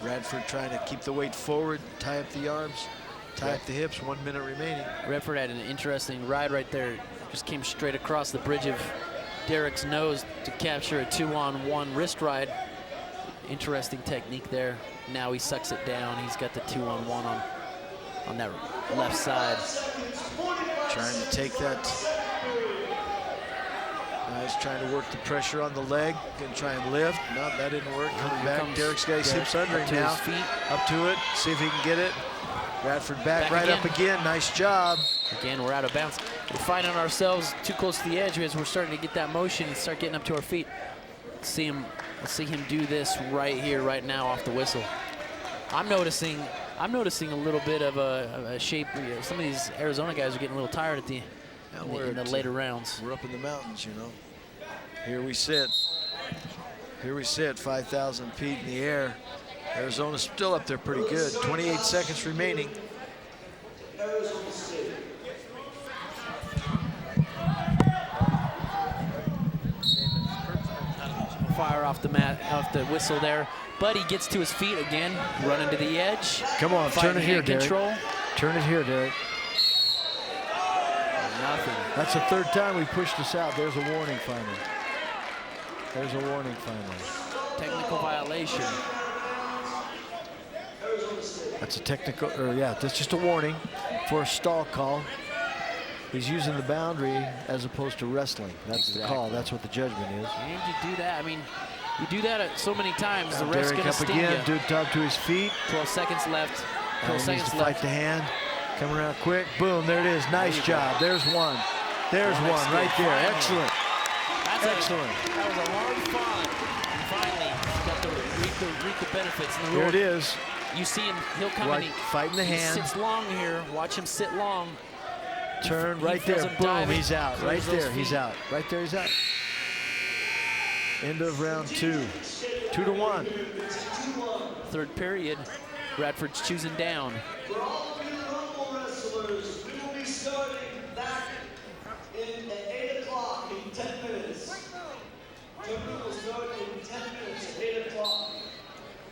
Radford trying to keep the weight forward, tie up the arms, tie up the hips, 1 minute remaining. Radford had an interesting ride right there. Just came straight across the bridge of Derek's nose to capture a 2-on-1 wrist ride. Interesting technique there. Now he sucks it down. He's got the 2-on-1 on that left side. Trying to take that. He's trying to work the pressure on the leg. Gonna try and lift. No, that didn't work. Coming back. Derek's got his hips under him now. Up to it. See if he can get it. Radford back right up again. Nice job. Again, we're out of bounds. We're finding ourselves too close to the edge as we're starting to get that motion and start getting up to our feet. Let's see him do this right here, right now, off the whistle. I'm noticing a little bit of a shape. Some of these Arizona guys are getting a little tired at in the later rounds. We're up in the mountains, you know. Here we sit. 5,000 feet in the air. Arizona's still up there pretty good. 28 seconds remaining. Fire off the whistle there. Buddy gets to his feet again, running to the edge. Come on, turn it here, Derek. Control. Turn it here, Derek. Nothing. That's the third time we pushed this out. There's a warning finally. There's a warning finally. Technical violation. That's a technical, or yeah, that's just a warning for a stall call. He's using the boundary as opposed to wrestling. That's the call. That's what the judgment is. And you do that. I mean, you do that so many times. The ref's Derek going to up sting again. you. Dude dog to his feet. 12 seconds left. 12 He seconds needs to left. fight the hand. Coming around quick. Boom, there it is. Nice job. There's one. There's Well, one right there. finally. Excellent. That's Excellent. That was a hard fought. And finally, got to reap the benefits. And the Here rule, it is. You see him, he'll come Right, and fighting the he hand. sits long here. Watch him sit long. Turn He right feels there. him Boom, diving, he's out. close Right those there, he's feet. out. Right there, he's out. End of round 2. 2-1. Third period, Radford's choosing down.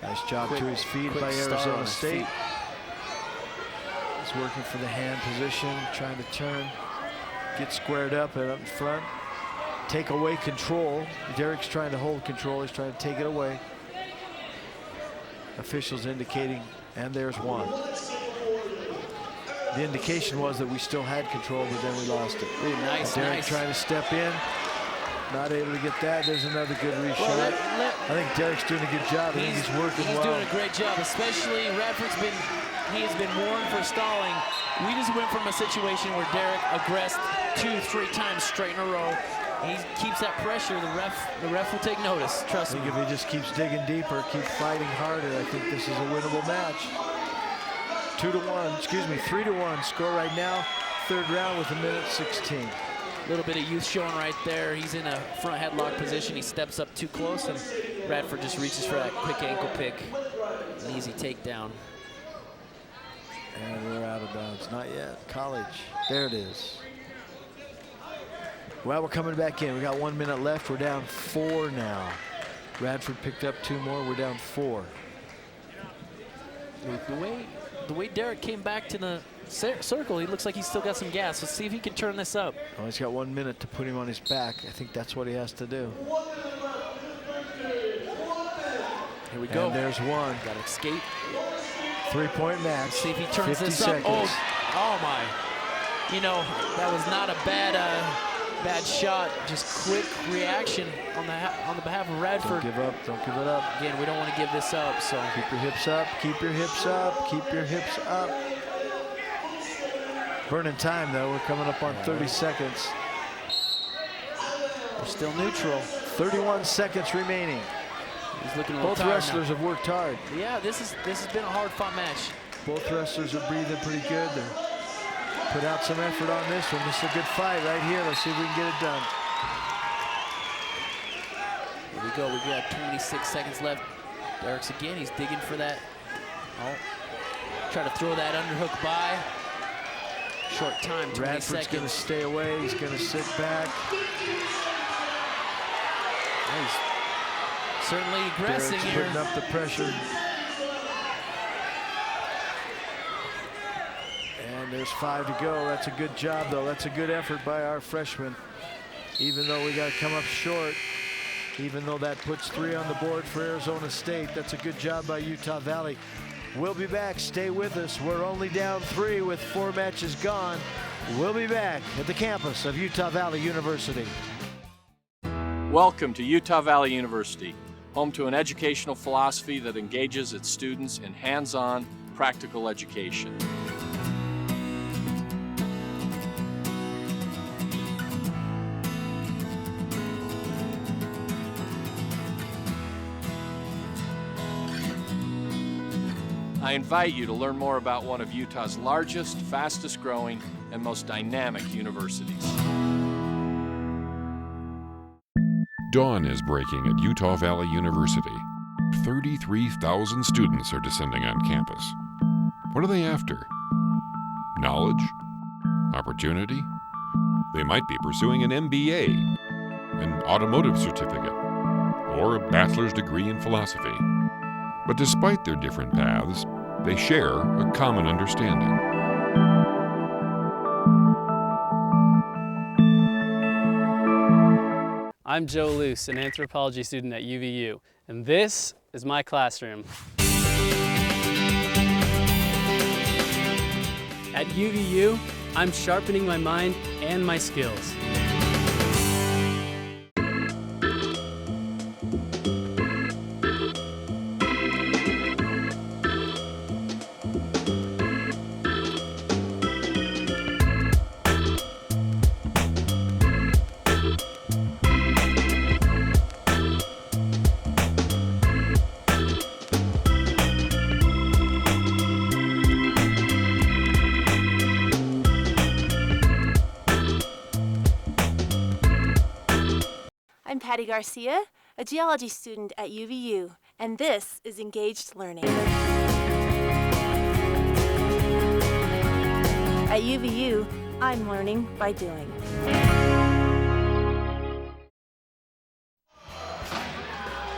Nice job to his feet quick by start on Arizona his State. feet. He's working for the hand position, trying to turn, get squared up and up in front. Take away control. Derek's trying to hold control. He's trying to take it away. Officials indicating, and there's one. The indication was that we still had control, but then we lost it. Ooh, nice, Derek nice. trying to step in. Not able to get that. There's another good reshot. Well, I think Derek's doing a good job. I think he's working He's well. doing a great job, especially Radford's he has been warned for stalling. We just went from a situation where Derek aggressed 2-3 times straight in a row. He keeps that pressure. The ref will take notice. Trust I me. think if he just keeps digging deeper, keeps fighting harder, I think this is a winnable match. 2-1, excuse me, 3-1 score right now. Third round with 1:16. A little bit of youth showing right there. He's in a front headlock position. He steps up too close, and Radford just reaches for that quick ankle pick. An easy takedown. And we're out of bounds. Not yet. College. There it is. Well, we're coming back in. We got 1 minute left. We're down 4 now. Radford picked up 2 more. We're down 4. The way Derek came back to the circle, he looks like he's still got some gas. Let's see if he can turn this up. Oh, he's got 1 minute to put him on his back. I think that's what he has to do. Here we go. And there's one. Got to escape. 3-point match. See if he turns 50 this seconds. up. Oh my. You know, that was not a bad shot. Just quick reaction on the behalf of Radford. Don't give up. Don't give it up. Again, we don't want to give this up. So keep your hips up. Keep your hips up. Keep your hips up. Burning time though. We're coming up on 30 seconds. We're still neutral. 31 seconds remaining. He's looking a little Both tired wrestlers now. have worked hard. Yeah, this has been a hard fought match. Both wrestlers are breathing pretty good. They put out some effort on this one. This is a good fight right here. Let's see if we can get it done. Here we go. We got 26 seconds left. Derek's again. He's digging for that. Oh, try to throw that underhook by. Short time. 20 Radford's seconds. going to stay away. He's going to sit back. He's certainly aggressing Derek's here. putting up the pressure. And there's 5 to go. That's a good job, though. That's a good effort by our freshman. Even though we got to come up short, even though that puts 3 on the board for Arizona State, that's a good job by Utah Valley. We'll be back. Stay with us. We're only down 3 with 4 matches gone. We'll be back at the campus of Utah Valley University. Welcome to Utah Valley University, home to an educational philosophy that engages its students in hands-on, practical education. I invite you to learn more about one of Utah's largest, fastest growing, and most dynamic universities. Dawn is breaking at Utah Valley University. 33,000 students are descending on campus. What are they after? Knowledge? Opportunity? They might be pursuing an MBA, an automotive certificate, or a bachelor's degree in philosophy. But despite their different paths, they share a common understanding. I'm Joe Luce, an anthropology student at UVU, and this is my classroom. At UVU, I'm sharpening my mind and my skills. I'm Patty Garcia, a geology student at UVU, and this is Engaged Learning. At UVU, I'm learning by doing.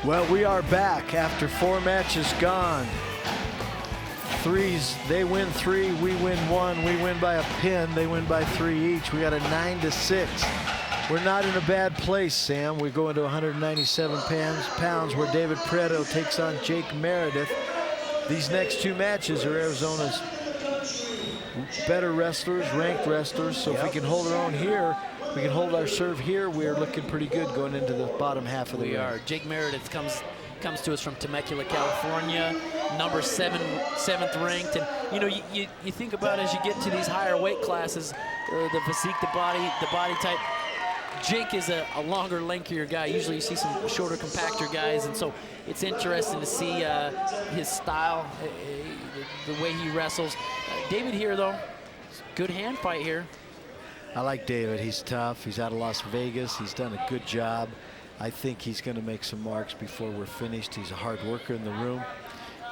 Well, we are back after 4 matches gone. Threes, they win 3, we win 1. We win by a pin, they win by 3 each. We got a 9-6. We're not in a bad place, Sam. We go into 197 pounds where David Prieto takes on Jake Meredith. These next 2 matches are Arizona's better wrestlers, ranked wrestlers. So if we can hold our own here, we can hold our serve here, we're looking pretty good going into the bottom half of the ring. We are. Jake Meredith comes to us from Temecula, California, number 7th ranked. And you know, you think about as you get to these higher weight classes, the physique, the body type. Jake is a longer, lankier guy. Usually you see some shorter, compactor guys, and so it's interesting to see his style, the way he wrestles. David here, though, good hand fight here. I like David. He's tough. He's out of Las Vegas. He's done a good job. I think he's going to make some marks before we're finished. He's a hard worker in the room.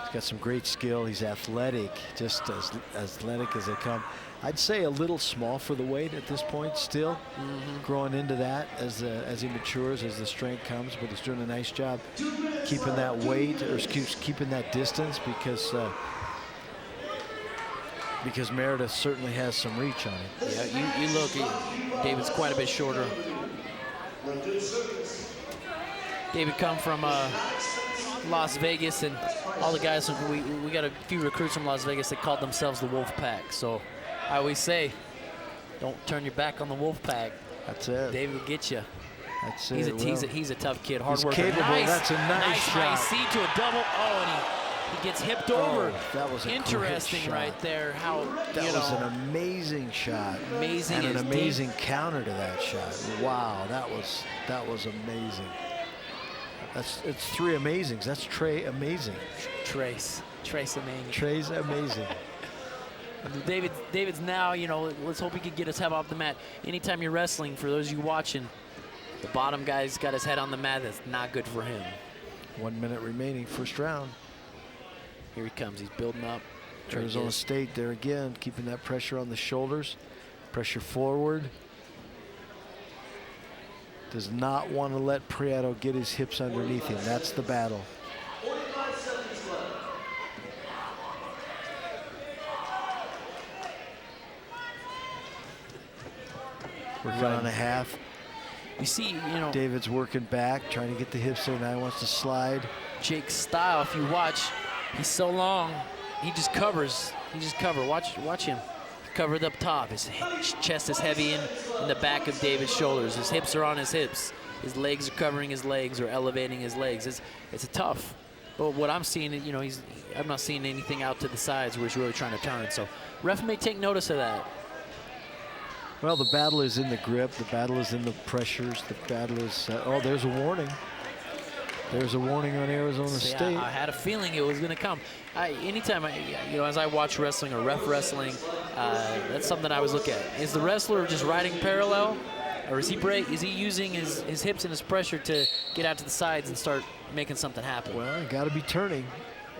He's got some great skill. He's athletic, just as athletic as they come. I'd say a little small for the weight at this point still, growing into that as he matures, as the strength comes, but he's doing a nice job keeping that weight, or keeping that distance, because Meredith certainly has some reach on him. Yeah, you look, David's quite a bit shorter. David come from Las Vegas, and all the guys, we got a few recruits from Las Vegas that called themselves the Wolf Pack. So I always say, don't turn your back on the Wolf Pack. That's it. David will get you. That's it. He's a tough kid, hard worker. He's capable. Nice, that's a nice shot. High C to a double. Oh, and he gets hipped over. That was a interesting great shot. right there. How that was an amazing shot. Amazing, and an amazing counter to that shot. Wow, that was amazing. It's 3 amazings. That's Trey amazing. Trace amazing. Trey's amazing. David's now, you know, let's hope he can get his head off the mat. Anytime you're wrestling, for those of you watching, the bottom guy's got his head on the mat. That's not good for him. 1 minute remaining, first round. Here he comes. He's building up. Arizona State there again, keeping that pressure on the shoulders, pressure forward. Does not want to let Prieto get his hips underneath him. That's the battle. Working on a half. You see, you know, David's working back, trying to get the hips there. Now he wants to slide. Jake's style, if you watch, he's so long, he just covers. Watch him. Covered up top. His chest is heavy in the back of David's shoulders. His hips are on his hips. His legs are covering his legs or elevating his legs. It's a tough. But what I'm seeing, you know, I'm not seeing anything out to the sides where he's really trying to turn. So ref may take notice of that. Well, the battle is in the grip. The battle is in the pressures. The battle is, oh, there's a warning. There's a warning on Arizona State. I had a feeling it was going to come. Anytime, you know, as I watch wrestling or ref wrestling, that's something I always look at. Is the wrestler just riding parallel, Or is he using his hips and his pressure to get out to the sides and start making something happen? Well, you got to be turning.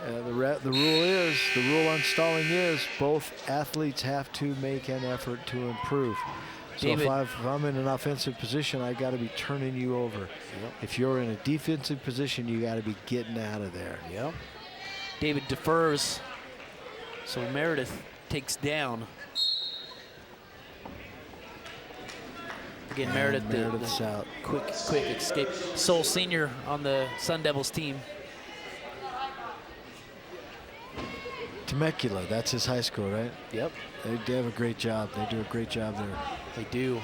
The rule on stalling is both athletes have to make an effort to improve. So David, if I'm in an offensive position, I got to be turning you over. Yep. If you're in a defensive position, you got to be getting out of there. Yep. David defers, so Meredith takes down. Again, Meredith's out. Quick escape. Sole senior on the Sun Devils team. Temecula, that's his high school, right? Yep. They have a great job. They do a great job there. They do.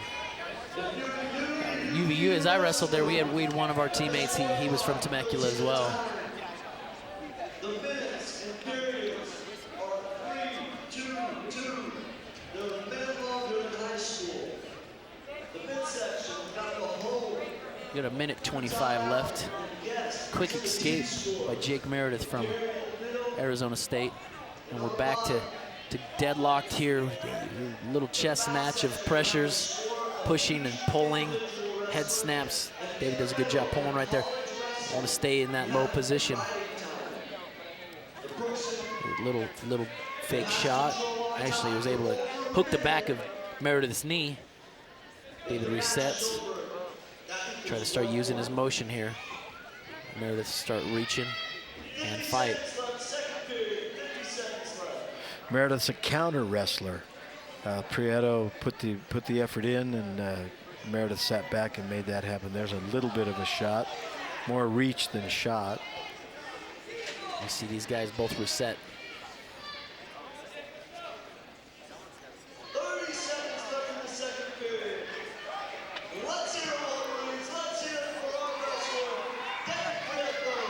UVU, as I wrestled there, we had one of our teammates. He was from Temecula as well. Got a minute 25 left. Quick escape by Jake Meredith from Arizona State. And we're back to deadlocked here. A little chess match of pressures, pushing and pulling, head snaps. David does a good job pulling right there. Want to stay in that low position. Little fake shot. Actually, he was able to hook the back of Meredith's knee. David resets. Try to start using his motion here. Meredith start reaching and fight. Meredith's a counter wrestler. Prieto put the effort in, and Meredith sat back and made that happen. There's a little bit of a shot, more reach than shot. You see these guys both reset.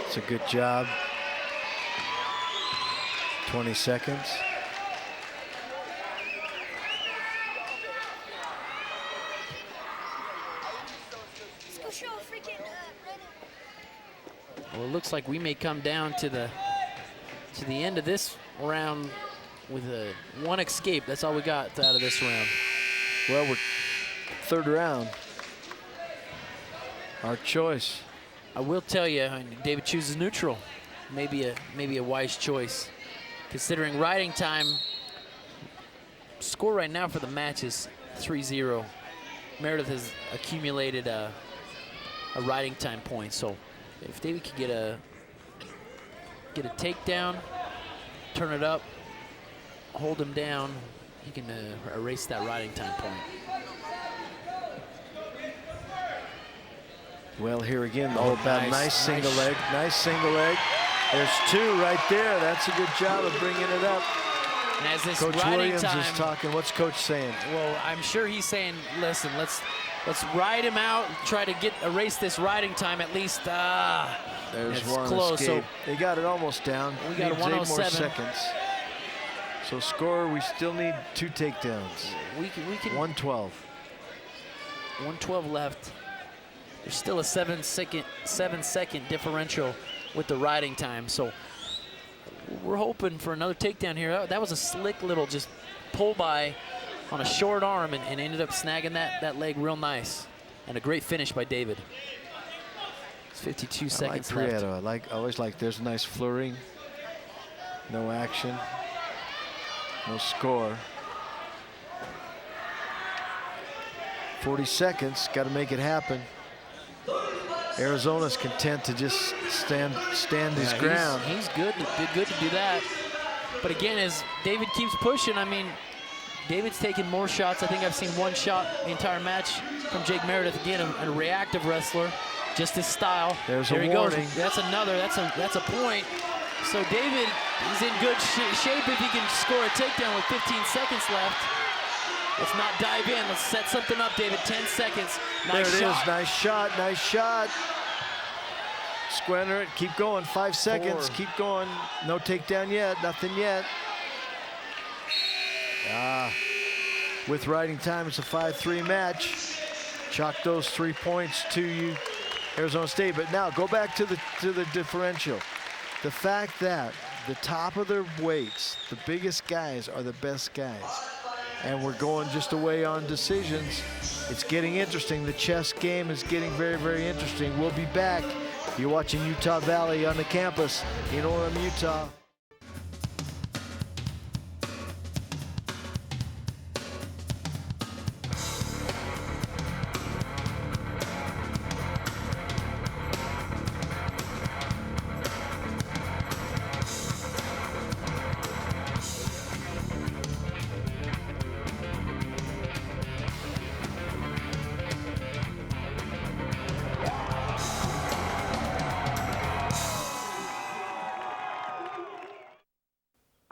It's a good job. 20 seconds. Well, it looks like we may come down to the end of this round with one escape. That's all we got out of this round. Well, we're third round. Our choice. I will tell you, David chooses neutral. Maybe a wise choice, considering riding time. Score right now for the match is 3-0. Meredith has accumulated a riding time point, so if David could get a takedown, turn it up, hold him down, he can erase that riding time point. Well, here again, the whole battle. Nice single leg. Nice single leg. There's two right there. That's a good job of bringing it up. And as this Coach riding Williams time, is talking. What's Coach saying? Well, I'm sure he's saying, listen, let's ride him out, try to erase this riding time at least. There's it's one close. escape. So they got it almost down. We got a 107 more 107. seconds. So score, we still need 2 takedowns. We can 112. 112 left. There's still a 7-second differential with the riding time. So we're hoping for another takedown here. That was a slick little just pull by on a short arm and ended up snagging that leg real nice. And a great finish by David. It's 52 seconds left. I always like there's a nice flurry. No action. No score. 40 seconds, got to make it happen. Arizona's content to just stand his ground. He's good to do that. But again, as David keeps pushing, I mean, David's taking more shots. I think I've seen one shot the entire match from Jake Meredith. Again, a reactive wrestler, just his style. There's there a he warning. goes. That's another. That's a point. So David is in good shape if he can score a takedown with 15 seconds left. Let's not dive in. Let's set something up, David. 10 seconds. Nice there it shot. is. Nice shot. Nice shot. Squanter it. Keep going. 5 seconds. 4. Keep going. No takedown yet. Nothing yet. With riding time, it's a 5-3 match. Chalk those 3 points to you, Arizona State. But now go back to the differential. The fact that the top of their weights, the biggest guys are the best guys. and we're going just away on decisions. It's getting interesting. The chess game is getting very, very interesting. We'll be back. You're watching Utah Valley on the campus in Orem, Utah.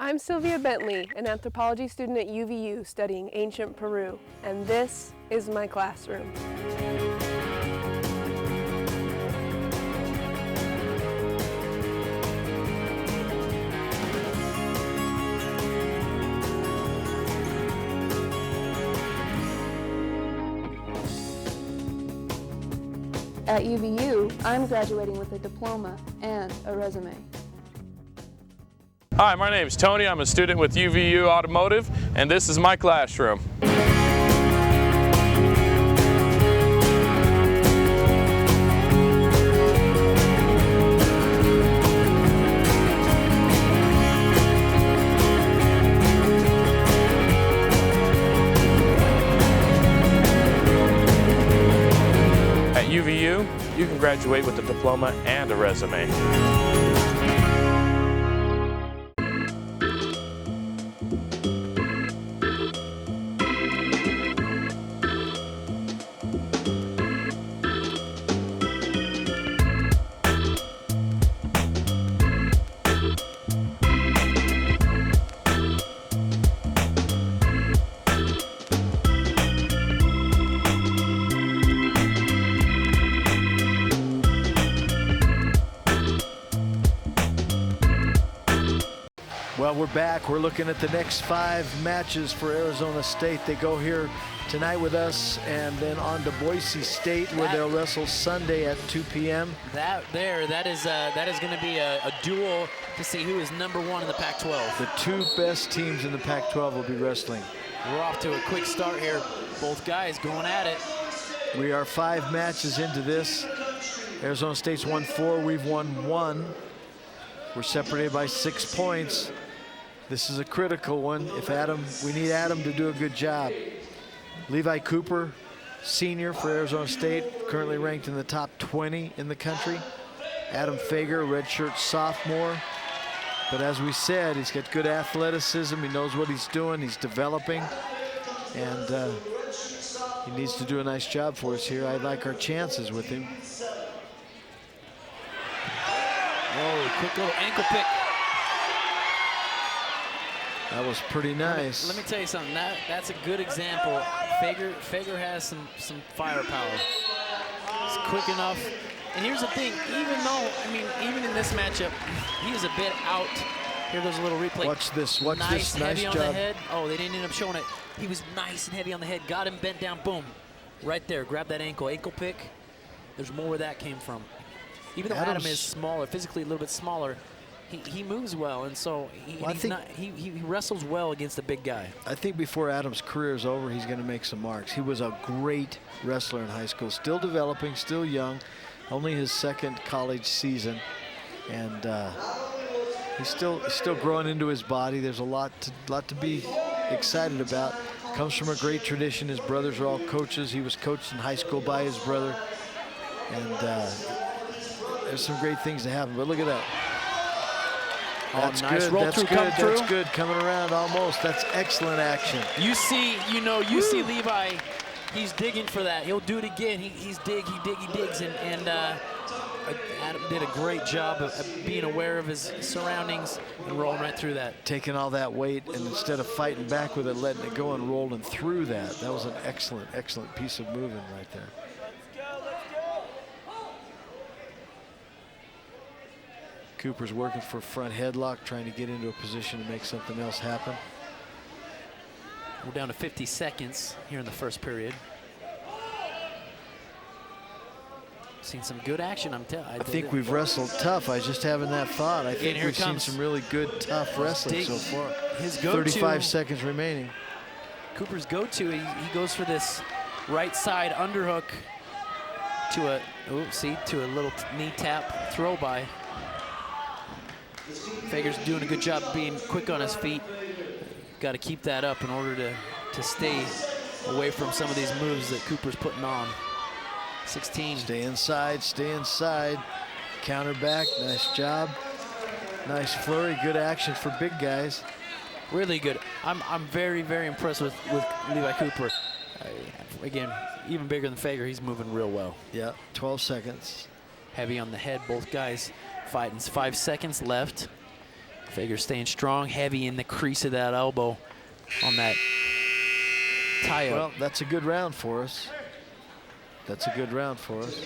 I'm Sylvia Bentley, an anthropology student at UVU studying ancient Peru, and this is my classroom. At UVU, I'm graduating with a diploma and a resume. Hi, my name is Tony. I'm a student with UVU Automotive, and this is my classroom. At UVU, you can graduate with a diploma and a resume. Well, we're back. We're looking at the next 5 matches for Arizona State. They go here tonight with us and then on to Boise State where they'll wrestle Sunday at 2 p.m. That is going to be a duel to see who is #1 in the Pac-12. The 2 best teams in the Pac-12 will be wrestling. We're off to a quick start here. Both guys going at it. We are 5 matches into this. Arizona State's won 4. We've won 1. We're separated by 6 points. This is a critical one. We need Adam to do a good job. Levi Cooper, senior for Arizona State, currently ranked in the top 20 in the country. Adam Fager, redshirt sophomore. But as we said, he's got good athleticism. He knows what he's doing. He's developing. And he needs to do a nice job for us here. I like our chances with him. Whoa, quick little ankle pick. That was pretty nice. Let me tell you something. That's a good example. Fager has some firepower. He's quick enough. And here's the thing. Even in this matchup, he is a bit out. Here goes a little replay. Watch this. Watch this. Nice heavy job. On the head. Oh, they didn't end up showing it. He was nice and heavy on the head. Got him bent down. Boom. Right there. Grab that ankle. Ankle pick. There's more where that came from. Even though Adam is smaller, physically a little bit smaller, he moves well, and so he wrestles well against a big guy. I think before Adam's career is over, he's going to make some marks. He was a great wrestler in high school, still developing, still young, only his 2nd college season, and he's still growing into his body. There's a lot to be excited about. Comes from a great tradition. His brothers are all coaches. He was coached in high school by his brother, and there's some great things to happen. But look at that. That's nice good. roll That's through, good. come through. That's good. Coming around almost. That's excellent action. You see Levi. He's digging for that. He'll do it again. He digs, and Adam did a great job of being aware of his surroundings and rolling right through that. Taking all that weight and instead of fighting back with it, letting it go and rolling through that. That was an excellent piece of moving right there. Cooper's working for front headlock, trying to get into a position to make something else happen. We're down to 50 seconds here in the first period. Seen some good action. I think we've wrestled tough. I was just having that thought. I think we've seen some really good, tough wrestling so far. His go-to. 35 seconds remaining. Cooper's go-to. He goes for this right side underhook to a, to a little knee tap throw by. Fager's doing a good job being quick on his feet. Got to keep that up in order to stay away from some of these moves that Cooper's putting on. 16. Stay inside, stay inside. Counter back, nice job. Nice flurry, good action for big guys. Really good. I'm very, very impressed with Levi Cooper. Again, even bigger than Fager, he's moving real well. Yeah, 12 seconds. Heavy on the head, both guys fighting. 5 seconds left. Fager staying strong, heavy in the crease of that elbow on that tie-up. Well, that's a good round for us. That's a good round for us.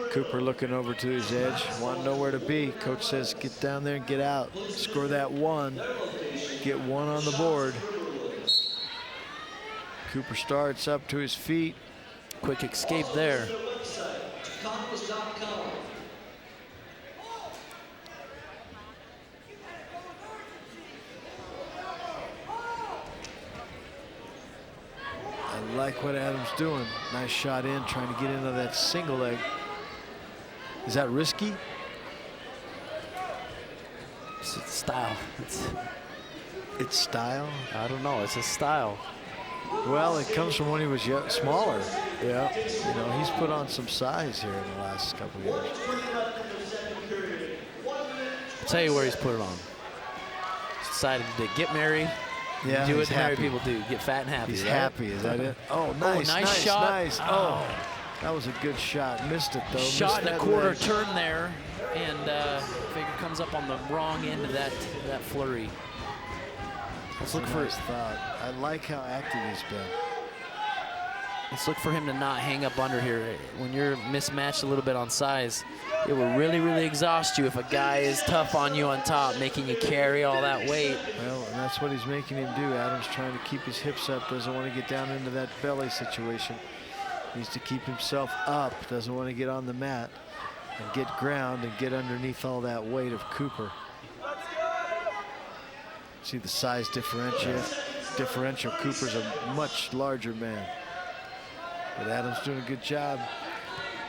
Cooper looking over to his edge, wanting nowhere to be. Coach says, get down there and get out. Score that one. Get one on the board. Cooper starts up to his feet. Quick escape there. I like what Adam's doing. Nice shot in, trying to get into that single leg. Is that risky? It's style. It's style? I don't know. It's a style. Well, it comes from when he was smaller. Yeah. You know, he's put on some size here in the last couple of years. I'll tell you where he's put it on. He's decided to get married. Yeah, do what he's married happy. people do. Get fat and happy. He's right? happy. Is that it? Oh, nice, nice shot. Nice. Oh, that was a good shot. Missed it though. Shot Missed in a that quarter leg. turn there, and Fager comes up on the wrong end of that flurry. Let's look for his thought. I like how active he's been. Let's look for him to not hang up under here. When you're mismatched a little bit on size, it will really, really exhaust you if a guy is tough on you on top, making you carry all that weight. Well, and that's what he's making him do. Adam's trying to keep his hips up, doesn't want to get down into that belly situation. Needs to keep himself up, doesn't want to get on the mat and get ground and get underneath all that weight of Cooper. See the size differential. Cooper's a much larger man. But Adam's doing a good job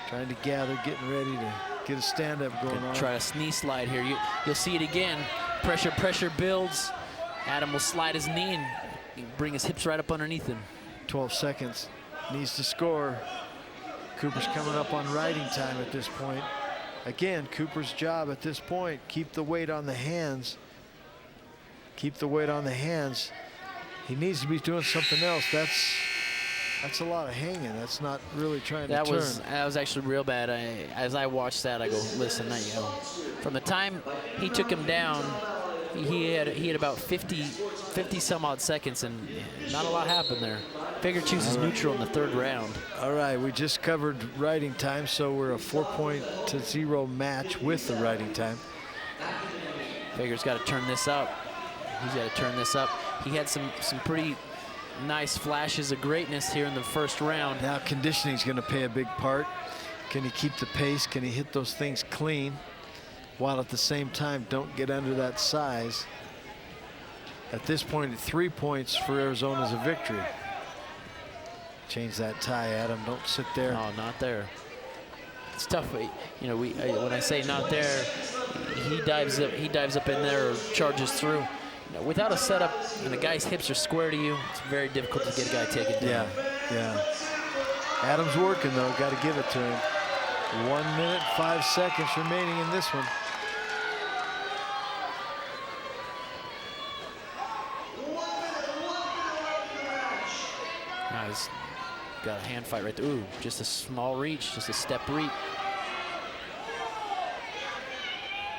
trying to gather, getting ready to get a stand-up going on. Try a knee slide here. You'll see it again. Pressure builds. Adam will slide his knee and bring his hips right up underneath him. 12 seconds. Needs to score. Cooper's coming up on riding time at this point. Again, Cooper's job at this point, keep the weight on the hands. Keep the weight on the hands. He needs to be doing something else. That's a lot of hanging. That's not really trying to turn. That was actually real bad. As I watched that, I go, listen, from the time he took him down, he had about 50 some odd seconds, and not a lot happened there. Fager chooses neutral in the third round. All right, we just covered riding time, so we're a 4-0 match with the riding time. Fager's got to turn this up. He's got to turn this up. He had some pretty nice flashes of greatness here in the first round. Now conditioning is going to play a big part. Can he keep the pace? Can he hit those things clean while at the same time don't get under that size? At this point, 3 points for Arizona is a victory. Change that tie, Adam. Don't sit there. No, not there. It's tough. You know, when I say not there, he dives up in there or charges through. Without a setup and the guy's hips are square to you, it's very difficult to get a guy taken down. Yeah. Adam's working though, got to give it to him. 1 minute, 5 seconds remaining in this one. He's got a hand fight right there. Ooh, just a small reach, just a step reach.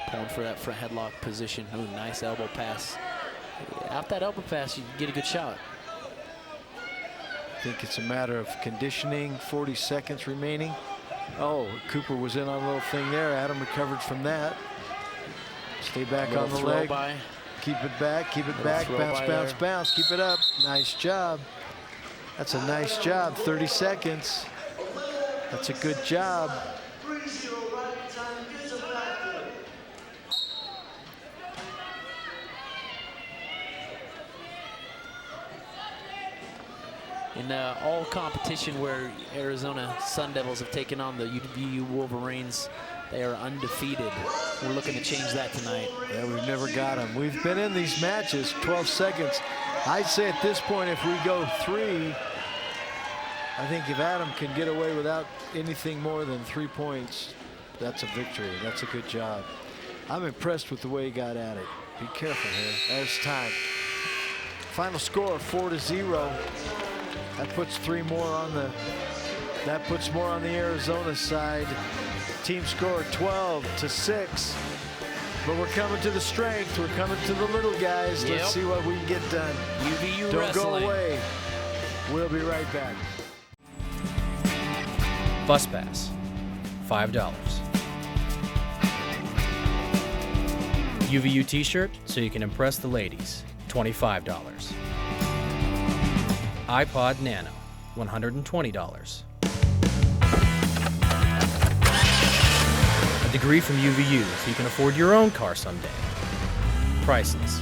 Pulling for that front headlock position. Ooh, nice elbow pass. Out that elbow pass, you get a good shot. I think it's a matter of conditioning. 40 seconds remaining. Oh, Cooper was in on a little thing there. Adam recovered from that. Stay back on the leg. By. Keep it back, bounce, bounce. Keep it up. Nice job. That's a nice job. 30 seconds. That's a good job. in all competition where Arizona Sun Devils have taken on the UVU Wolverines. They are undefeated. We're looking to change that tonight. Yeah, we've never got them. We've been in these matches 12 seconds. I'd say at this point, if we go 3, I think if Adam can get away without anything more than 3 points, that's a victory. That's a good job. I'm impressed with the way he got at it. Be careful here. There's time. Final score 4-0. That puts 3 more on the. That puts more on the Arizona side. Team score 12-6. But we're coming to the strength. We're coming to the little guys. Yep. Let's see what we can get done. UVU Don't wrestling. go away. We'll be right back. Bus pass, $5. UVU t-shirt so you can impress the ladies, $25. iPod Nano, $120. A degree from UVU so you can afford your own car someday. Priceless.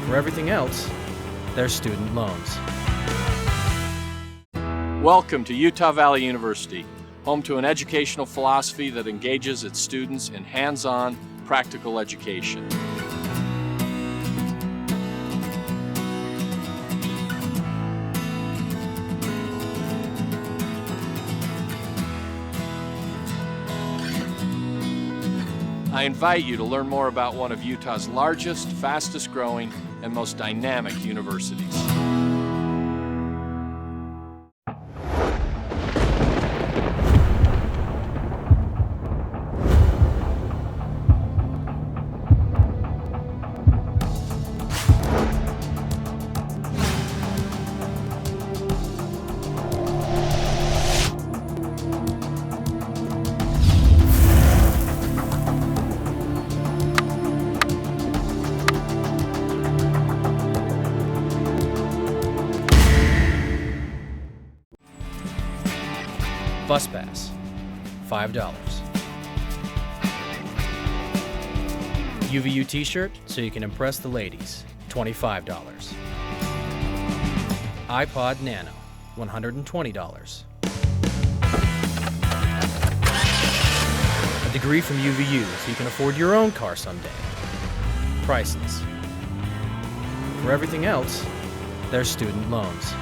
For everything else, there's student loans. Welcome to Utah Valley University, home to an educational philosophy that engages its students in hands-on, practical education. I invite you to learn more about one of Utah's largest, fastest growing, and most dynamic universities. Bus pass, $5. UVU t-shirt so you can impress the ladies, $25. iPod Nano, $120. A degree from UVU so you can afford your own car someday. Priceless. For everything else, there's student loans.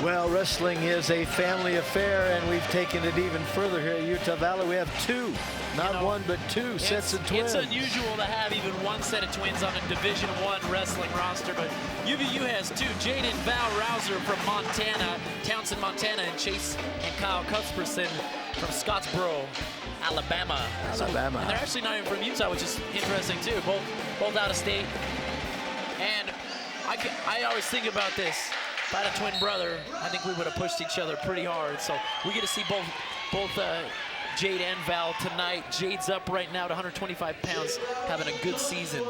Well, wrestling is a family affair, and we've taken it even further here at Utah Valley. We have 2, not 1, but 2 sets of twins. It's unusual to have even 1 set of twins on a Division I wrestling roster, but UVU has 2. Jade and Val Rauser from Montana, Townsend, Montana, and Chase and Kyle Cuthbertson from Scottsboro, Alabama. Alabama. And they're actually not even from Utah, which is interesting too. Both out of state. And I always think about this. If I had a twin brother, I think we would have pushed each other pretty hard. So we get to see both Jade and Val tonight. Jade's up right now at 125 pounds, having a good season.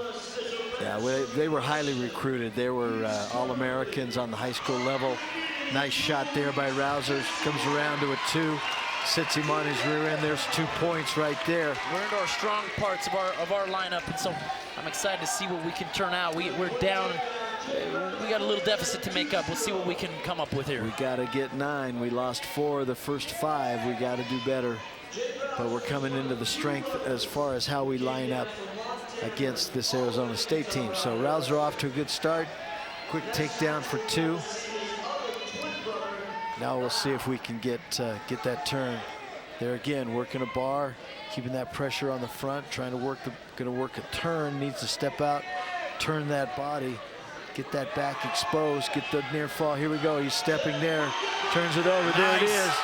Yeah, they were highly recruited. They were All-Americans on the high school level. Nice shot there by Rauser. Comes around to a 2. Sits him on his rear end. There's 2 points right there. We're into our strong parts of our lineup, and so I'm excited to see what we can turn out. We're down. We got a little deficit to make up. We'll see what we can come up with here. We got to get 9. We lost 4 of the first 5. We got to do better. But we're coming into the strength as far as how we line up against this Arizona State team. So Rauser off to a good start. Quick takedown for 2. Now we'll see if we can get that turn. There again, working a bar, keeping that pressure on the front, trying to work a turn. Needs to step out, turn that body. Get that back exposed, get the near fall. Here we go, he's stepping there, turns it over. Nice. There it is.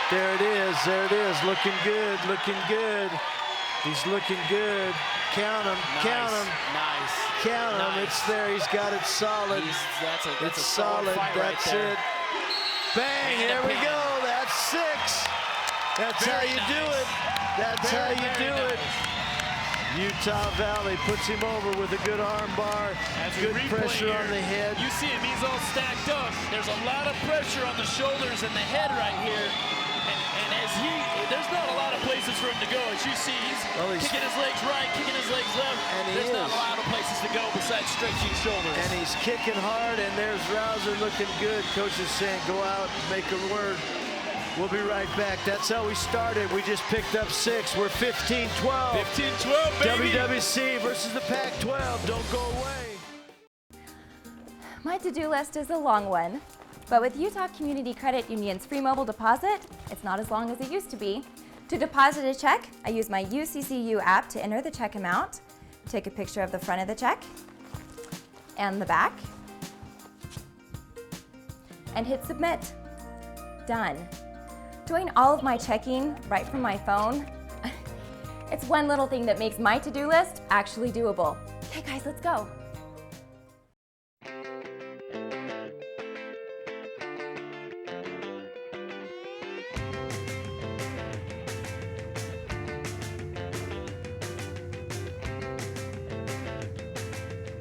There it is, there it is. Looking good, looking good. He's looking good. Count him, nice. Count him. Nice. Count him, nice. It's there, he's got it solid. That's it's solid, that's right it. Bang, there we go, that's 6. That's very how you do it. That's how you do it. Utah Valley puts him over with a good arm bar, good pressure on the head. You see him, he's all stacked up. There's a lot of pressure on the shoulders and the head right here. And as there's not a lot of places for him to go. As you see, he's kicking his legs right, kicking his legs left. And there's not a lot of places to go besides stretching shoulders. And he's kicking hard, and there's Rauser looking good. Coach is saying, go out, make a word. We'll be right back. That's how we started. We just picked up 6. We're 15-12. 15-12, baby. WWC versus the Pac-12. Don't go away. My to-do list is a long one, but with Utah Community Credit Union's free mobile deposit, it's not as long as it used to be. To deposit a check, I use my UCCU app to enter the check amount, take a picture of the front of the check and the back, and hit submit. Done. Doing all of my checking right from my phone, it's one little thing that makes my to-do list actually doable. Okay guys, let's go.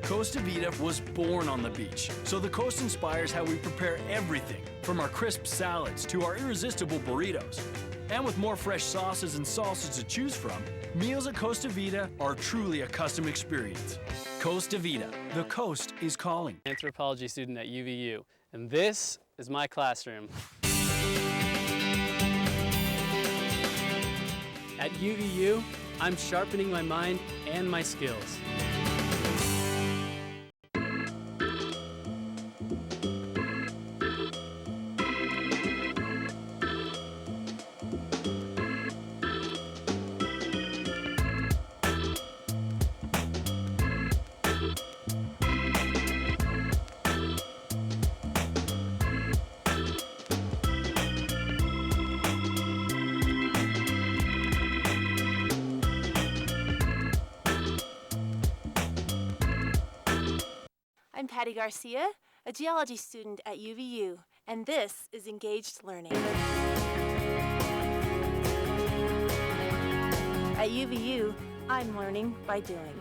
Costa Vida was born on the beach, so the coast inspires how we prepare everything, from our crisp salads to our irresistible burritos. And with more fresh sauces and salsas to choose from, meals at Costa Vida are truly a custom experience. Costa Vida, the coast is calling. Anthropology student at UVU, and this is my classroom. At UVU, I'm sharpening my mind and my skills. I'm Patty Garcia, a geology student at UVU, and this is Engaged Learning. At UVU, I'm learning by doing.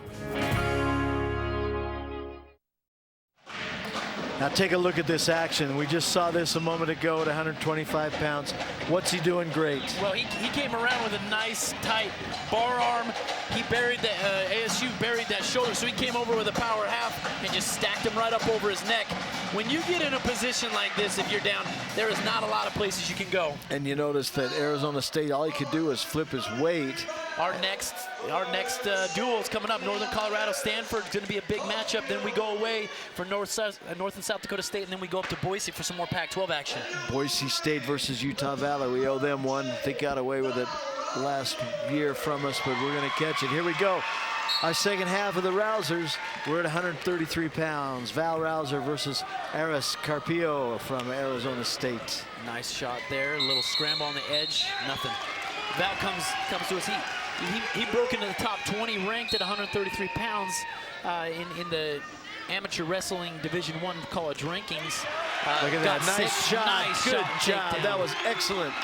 Now take a look at this action. We just saw this a moment ago at 125 pounds. What's he doing great? Well, he came around with a nice, tight bar arm. He buried the, ASU buried that shoulder, so he came over with a power half and just stacked him right up over his neck. When you get in a position like this, if you're down, there is not a lot of places you can go. And you notice that Arizona State, all he could do is flip his weight. Our next duel is coming up. Northern Colorado, Stanford, going to be a big matchup. Then we go away for North and South Dakota State, and then we go up to Boise for some more Pac-12 action. Boise State versus Utah Valley. We owe them one. They got away with it last year from us, but we're going to catch it. Here we go. Our second half of the Rousers. We're at 133 pounds. Val Rauser versus Aris Carpio from Arizona State. Nice shot there. A little scramble on the edge. Nothing. Val comes to us. He broke into the top 20, ranked at 133 pounds in the Amateur Wrestling Division I college rankings. Look at that, nice shot. Nice Good shot. job. Takedown. That was excellent.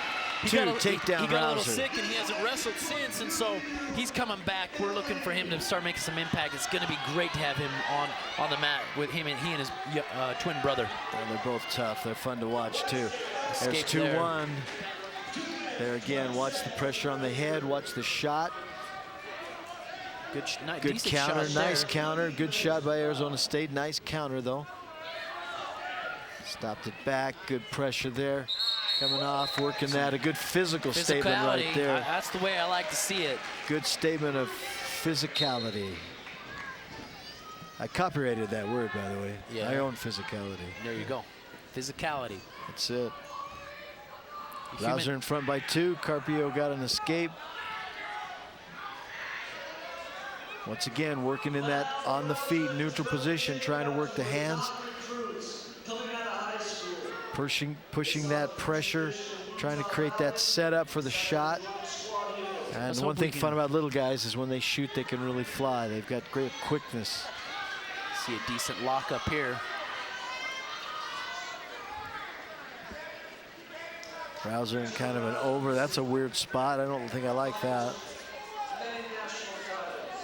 He got a little Rauser. sick and he hasn't wrestled since, and so he's coming back. We're looking for him to start making some impact. It's going to be great to have him on the mat with him and he and his twin brother. And they're both tough. They're fun to watch too. There's Escape there. 2-1. There again, watch the pressure on the head, watch the shot. Good counter, nice counter. Good shot by Arizona State. Nice counter though. Stopped it back, good pressure there. Coming off, working that, a good physical statement right there. That's the way I like to see it. Good statement of physicality. I copyrighted that word, by the way. Yeah. I own physicality. There you go. Physicality. That's it. Rauser in front by 2. Carpio got an escape. Once again, working in that on the feet, neutral position, trying to work the hands. Pushing that pressure, trying to create that setup for the shot. And one thing fun about little guys is when they shoot, they can really fly. They've got great quickness. See a decent lock up here. Rauser in kind of an over. That's a weird spot. I don't think I like that.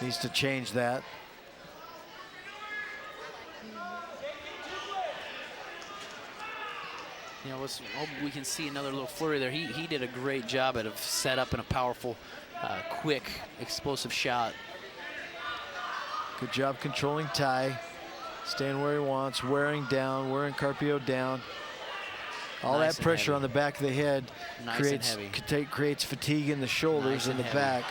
Needs to change that. You know, hope we can see another little flurry there. He did a great job at a setup and a powerful, quick, explosive shot. Good job controlling Ty. Staying where he wants, wearing Carpio down. All Nice that pressure heavy. on the back of the head Nice creates fatigue in the shoulders Nice and the heavy. back.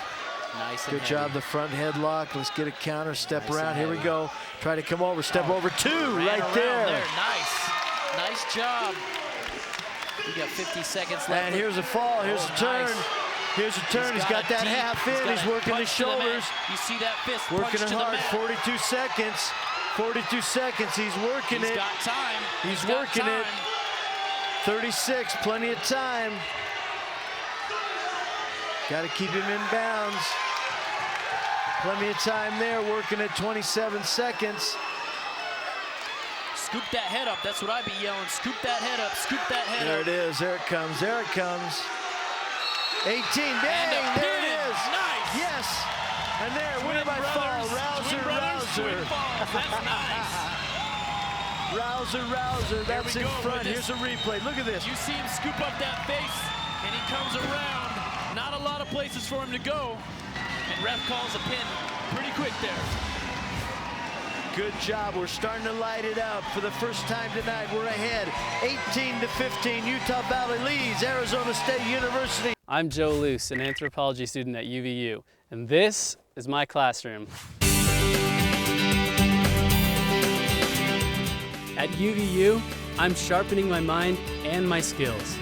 Nice Good job, the front headlock. Let's get a counter, step around. Here we go. Try to come over, step over two, right there. Nice job. We got 50 seconds left. And here's a fall, here's a turn. Nice. Here's a turn, he's got that half in, he's working the shoulders. You see that fist Working punch it to the hard, mat. 42 seconds. 42 seconds, he's working it. He's got time. He's got working time. it. 36, plenty of time. Got to keep him in bounds. Plenty of time there, working at 27 seconds. Scoop that head up, that's what I'd be yelling. Scoop that head up, scoop that head There up. it is, there it comes, there it comes. 18, bang, there it is. Nice. Yes, and there, winner by fall, Rauser. That's nice. Rauser, that's in front. with this. Here's a replay, look at this. You see him scoop up that face, and he comes around. Not a lot of places for him to go. And ref calls a pin pretty quick there. Good job, we're starting to light it up. For the first time tonight, we're ahead, 18-15. Utah Valley leads Arizona State University. I'm Joe Luce, an anthropology student at UVU, and this is my classroom. At UVU, I'm sharpening my mind and my skills.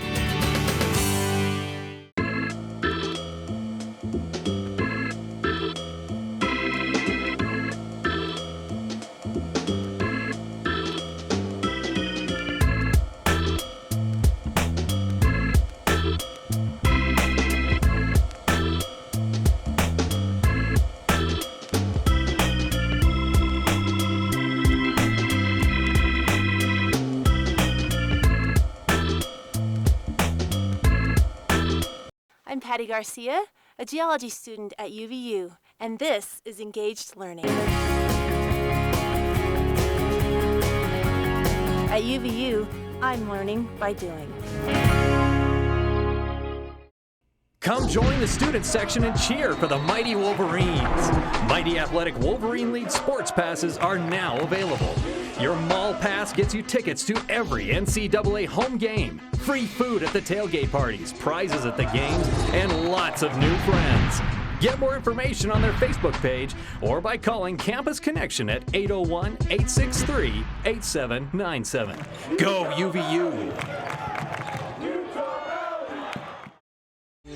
I'm Patty Garcia, a geology student at UVU, and this is Engaged Learning. At UVU, I'm learning by doing. Come join the student section and cheer for the Mighty Wolverines. Mighty Athletic Wolverine League sports passes are now available. Your mall pass gets you tickets to every NCAA home game, free food at the tailgate parties, prizes at the games, and lots of new friends. Get more information on their Facebook page or by calling Campus Connection at 801-863-8797. Go UVU!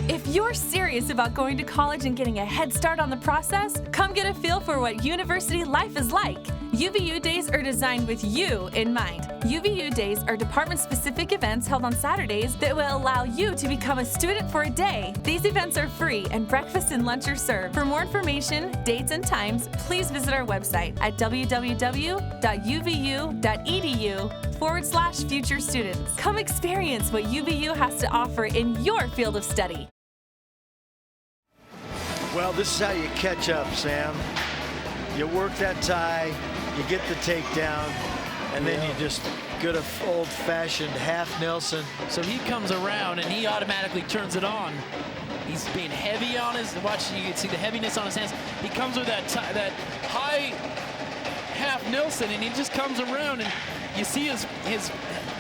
If you're serious about going to college and getting a head start on the process, come get a feel for what university life is like. UVU Days are designed with you in mind. UVU Days are department-specific events held on Saturdays that will allow you to become a student for a day. These events are free and breakfast and lunch are served. For more information, dates, and times, please visit our website at www.uvu.edu/future students. Come experience what UVU has to offer in your field of study. Well, this is how you catch up, Sam. You work that tie, you get the takedown, and then you just good old-fashioned half Nelson. So he comes around and he automatically turns it on. He's being heavy on his, watch, you can see the heaviness on his hands. He comes with that high half Nelson, and he just comes around, and you see his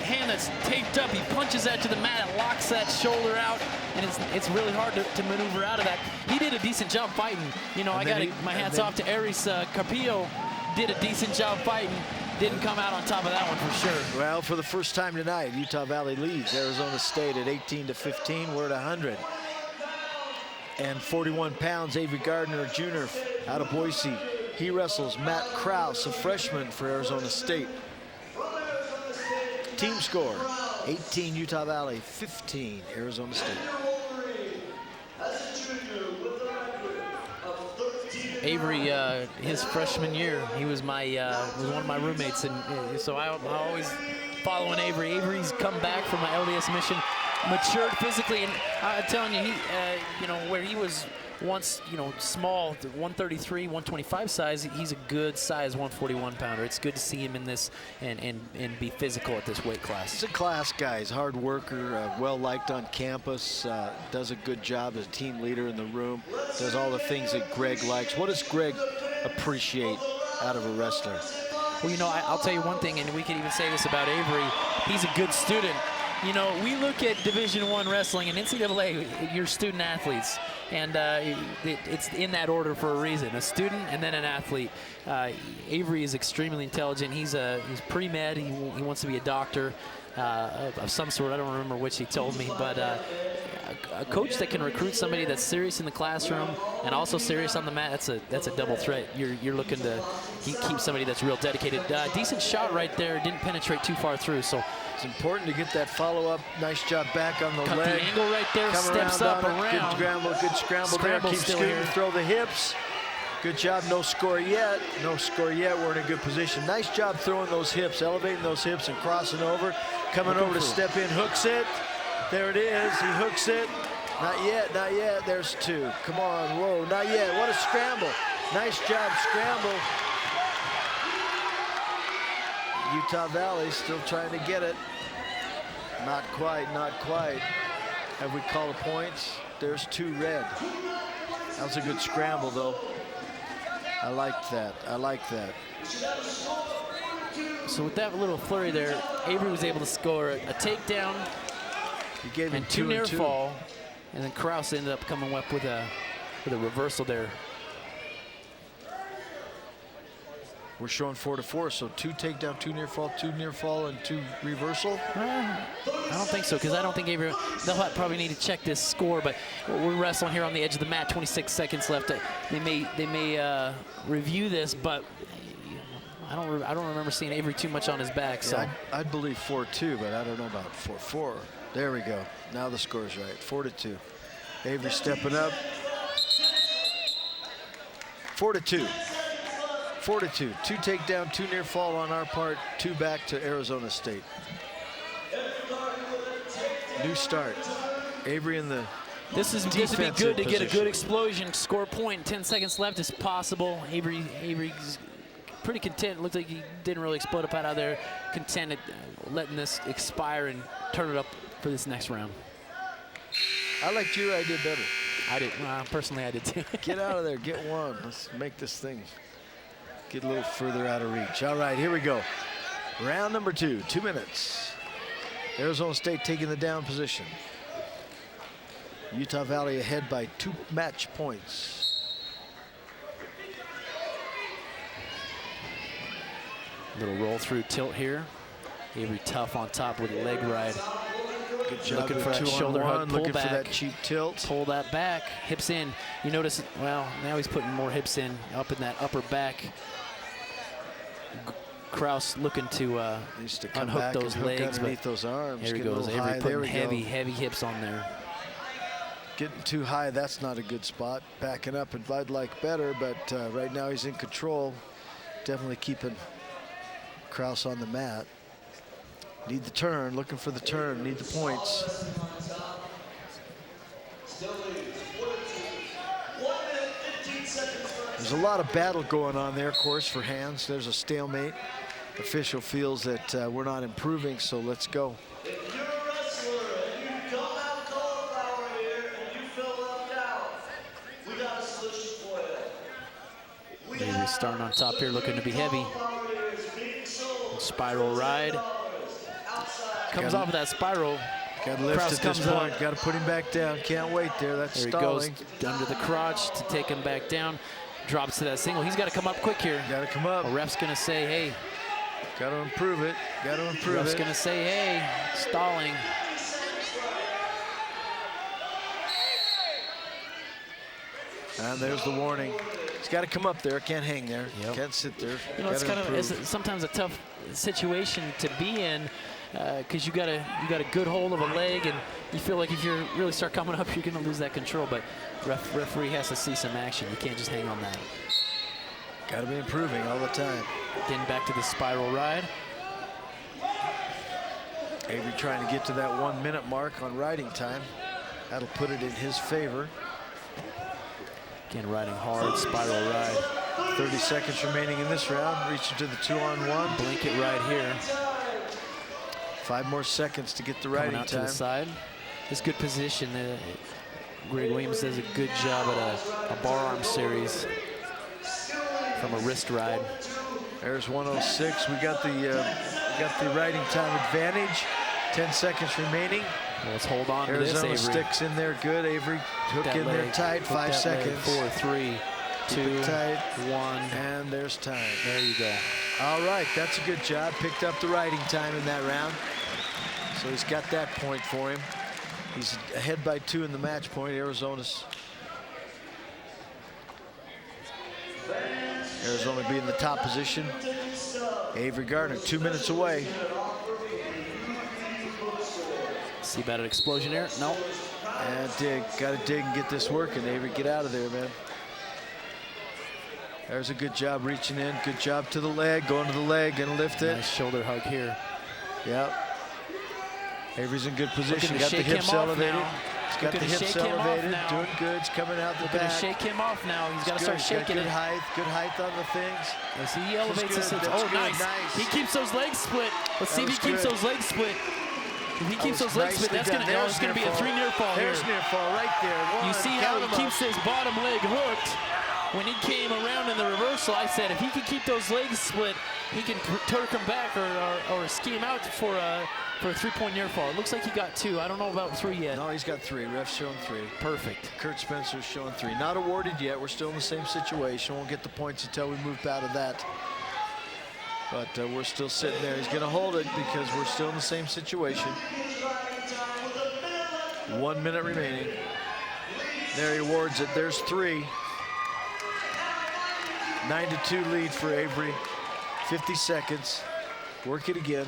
hand that's taped up. He punches that to the mat and locks that shoulder out, and it's really hard to maneuver out of that. He did a decent job fighting. You know, I got my hats off to Aries Carpio. Did a decent job fighting. Didn't come out on top of that one for sure. Well, for the first time tonight, Utah Valley leads Arizona State at 18-15. We're at 100. And 41 pounds, Avery Gardner Jr. out of Boise. He wrestles Matt Krause, a freshman for Arizona State. Team score, 18 Utah Valley, 15 Arizona State. Avery, his freshman year, he was one of my roommates, and so I always following Avery. Avery's come back from my LDS mission, matured physically, and I'm telling you, he, you know, where he was once, you know, small, 133, 125 size, he's a good size 141 pounder. It's good to see him in this and be physical at this weight class. He's a class guy. He's a hard worker, well liked on campus, does a good job as a team leader in the room, does all the things that Greg likes. What does Greg appreciate out of a wrestler? Well, you know, I'll tell you one thing, and we can even say this about Avery. He's a good student. You know, we look at Division I wrestling and NCAA, you're student athletes, and it's in that order for a reason, a student and then an athlete. Avery is extremely intelligent. He's pre-med. He wants to be a doctor of some sort. I don't remember which he told me, but a coach that can recruit somebody that's serious in the classroom and also serious on the mat, that's a double threat. You're looking to keep somebody that's real dedicated. Decent shot right there, didn't penetrate too far through, so it's important to get that follow-up. Nice job back on the cut leg. the angle right there, steps up around. Good scramble there. Keep scooting, throw the hips. Good job, no score yet. No score yet, we're in a good position. Nice job throwing those hips, elevating those hips and crossing over. Coming over to step in, hooks it. There it is, he hooks it. Not yet, not yet, there's two. Come on, whoa, not yet, what a scramble. Nice job, scramble. Utah Valley still trying to get it. Not quite, not quite. Have we called the points? There's two red. That was a good scramble though. I liked that, I like that. So with that little flurry there, Avery was able to score a takedown. He gave him and two near fall, and then Kraus ended up coming up with a reversal there. We're showing 4-4, so 2 takedown, 2 near fall, and 2 reversal. I don't think so, because I don't think Avery, they'll probably need to check this score, but we're wrestling here on the edge of the mat, 26 seconds left. They may review this, but I don't remember seeing Avery too much on his back. So yeah, I'd believe 4-2, but I don't know about 4-4. There we go. Now the score's right. 4-2. Avery stepping up. 4-2. 4-2. 2 takedown, 2 near fall on our part, 2 back to Arizona State. New start. Avery in the This would be good to get a good explosion. Score a point. 10 seconds left is possible. Avery's pretty content. Looks like he didn't really explode up out of there. Content at letting this expire and turn it up for this next round. I liked your idea better. I did. Personally, I did too. Get out of there. Get one. Let's make this thing get a little further out of reach. All right, here we go. Round number 2, 2 minutes. Arizona State taking the down position. Utah Valley ahead by 2 match points. Little roll through tilt here. Avery tough on top with a leg ride. Good job. Looking for that shoulder hug, pull looking back. for that cheap tilt. Pull that back, hips in. You notice, well, now he's putting more hips in, up in that upper back. Kraus looking to unhook those legs, underneath those arms. Here he goes. Avery putting heavy hips on there. Getting too high, that's not a good spot. Backing up, and I'd like better, but right now he's in control. Definitely keeping Kraus on the mat. Need the turn, looking for the turn, need the points. There's a lot of battle going on there, of course, for hands. There's a stalemate. Official feels that we're not improving, so let's go. Avery starting on top here, looking to be heavy. Spiral ride. Comes off of that spiral. Got to lift at this point. Got to put him back down. Can't wait there. That's stalling. He goes under the crotch to take him back down. Drops to that single. He's got to come up quick here. Got to come up. A ref's going to say, hey. Got to improve it. Got to improve it. Ref's going to say, hey, stalling. And there's the warning. He's got to come up there. Can't hang there. Yep. Can't sit there. You know, it's sometimes a tough situation to be in because you got a good hold of a leg, and you feel like if you really start coming up, you're going to lose that control. But referee has to see some action. You can't just hang on that. Got to be improving all the time. Getting back to the spiral ride. Avery trying to get to that 1 minute mark on riding time. That'll put it in his favor. Again, riding hard, spiral ride. 30 seconds remaining in this round. Reaching to the 2-on-1. Blanket right here. 5 more seconds to get the riding out time. to the side. This good position. Greg Williams does a good job at a bar arm series from a wrist ride. There's 106. We got the riding time advantage. 10 seconds remaining. Let's hold on to this, Arizona Avery. sticks in there good. Avery hook in there tight. 5 seconds. 4, 3, 2, tight. 1. And there's time. There you go. All right, that's a good job. Picked up the riding time in that round. So he's got that point for him. He's ahead by 2 in the match point. Arizona be in the top position. Avery Gardner 2 minutes away. See about an explosion here? No. And dig. Got to dig and get this working. Avery, get out of there, man. There's a good job reaching in. Good job to the leg. Going to the leg. Gonna lift it. Nice shoulder hug here. Yep. Avery's in good position. Got the hips elevated. He's got the hips elevated. Doing good. He's coming out the back. Gonna shake him off now. He's got to start shaking it. Good height on the things. As he elevates his hips. Oh, nice. He keeps those legs split. Let's see if he keeps those legs split. If he keeps those legs split, that's gonna be a 3 near fall here. There's near fall right there. You see how he keeps his bottom leg hooked. When he came around in the reversal, I said if he can keep those legs split, he can turk him back or scheme out for a 3-point near fall. It looks like he got 2. I don't know about 3 yet. No, he's got 3. Ref's showing 3. Perfect. Kurt Spencer's showing 3. Not awarded yet. We're still in the same situation. Won't get the points until we move out of that. But we're still sitting there. He's going to hold it because we're still in the same situation. 1 minute remaining. There he awards it. There's 3. 9-2 lead for Avery. 50 seconds. Work it again.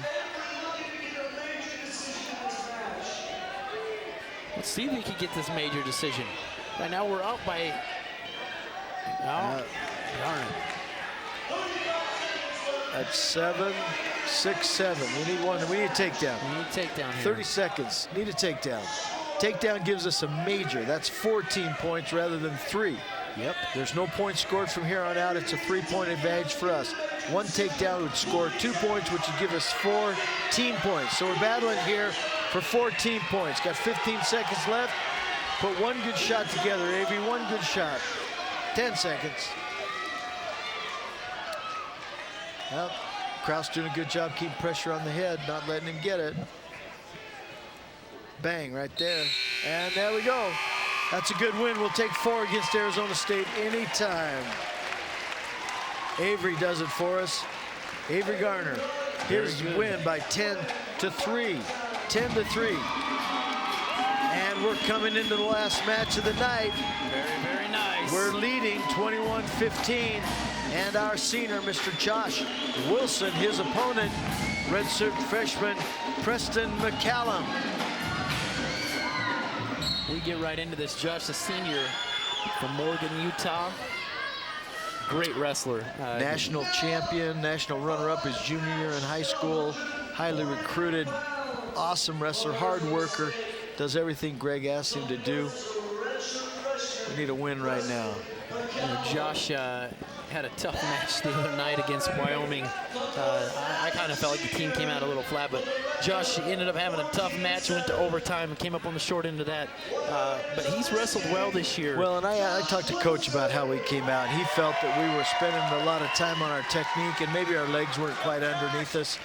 Let's see if we can get this major decision. Right now we're out by. Darn it. At 7, 6, 7. We need one. We need a takedown. We need a takedown here. 30 seconds. Need a takedown. Takedown gives us a major. That's 14 points rather than 3. Yep. There's no points scored from here on out. It's a 3-point advantage for us. One takedown would score 2 points, which would give us 14 points. So we're battling here for 14 points. Got 15 seconds left. Put one good shot together, Avery. One good shot. 10 seconds. Well, Kraus doing a good job keeping pressure on the head, not letting him get it. Bang, right there. And there we go. That's a good win. We'll take 4 against Arizona State anytime. Avery does it for us. Avery Garner. His win by 10-3. 10-3. And we're coming into the last match of the night. Very, very nice. We're leading 21-15. And our senior, Mr. Josh Wilson, his opponent, redshirt freshman Preston McCallum. We get right into this. Josh, the senior from Morgan, Utah. Great wrestler. National champion, national runner-up his junior year in high school. Highly recruited, awesome wrestler, hard worker. Does everything Greg asked him to do. We need a win right now. Josh had a tough match the other night against Wyoming. I kind of felt like the team came out a little flat, but Josh ended up having a tough match, went to overtime and came up on the short end of that. But he's wrestled well this year. Well, and I talked to Coach about how we came out. He felt that we were spending a lot of time on our technique and maybe our legs weren't quite underneath us.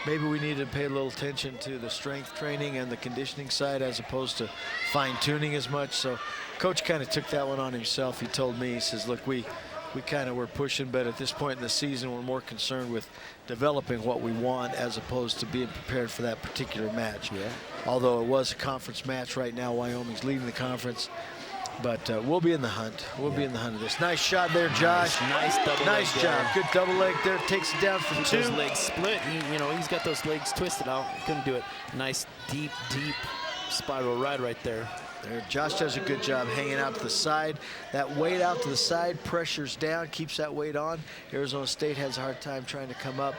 Maybe we needed to pay a little attention to the strength training and the conditioning side as opposed to fine-tuning as much. So Coach kind of took that one on himself. He told me, he says, look, we kind of were pushing, but at this point in the season, we're more concerned with developing what we want as opposed to being prepared for that particular match. Yeah. Although it was a conference match right now, Wyoming's leading the conference. But we'll be in the hunt. We'll be in the hunt of this. Nice shot there, Josh. Nice double Nice leg job. there. Good double leg there. Takes it down for Keep 2. those legs split. He's got those legs twisted out. Couldn't do it. Nice, deep, deep spiral ride right there. There, Josh does a good job hanging out to the side. That weight out to the side, pressures down, keeps that weight on. Arizona State has a hard time trying to come up.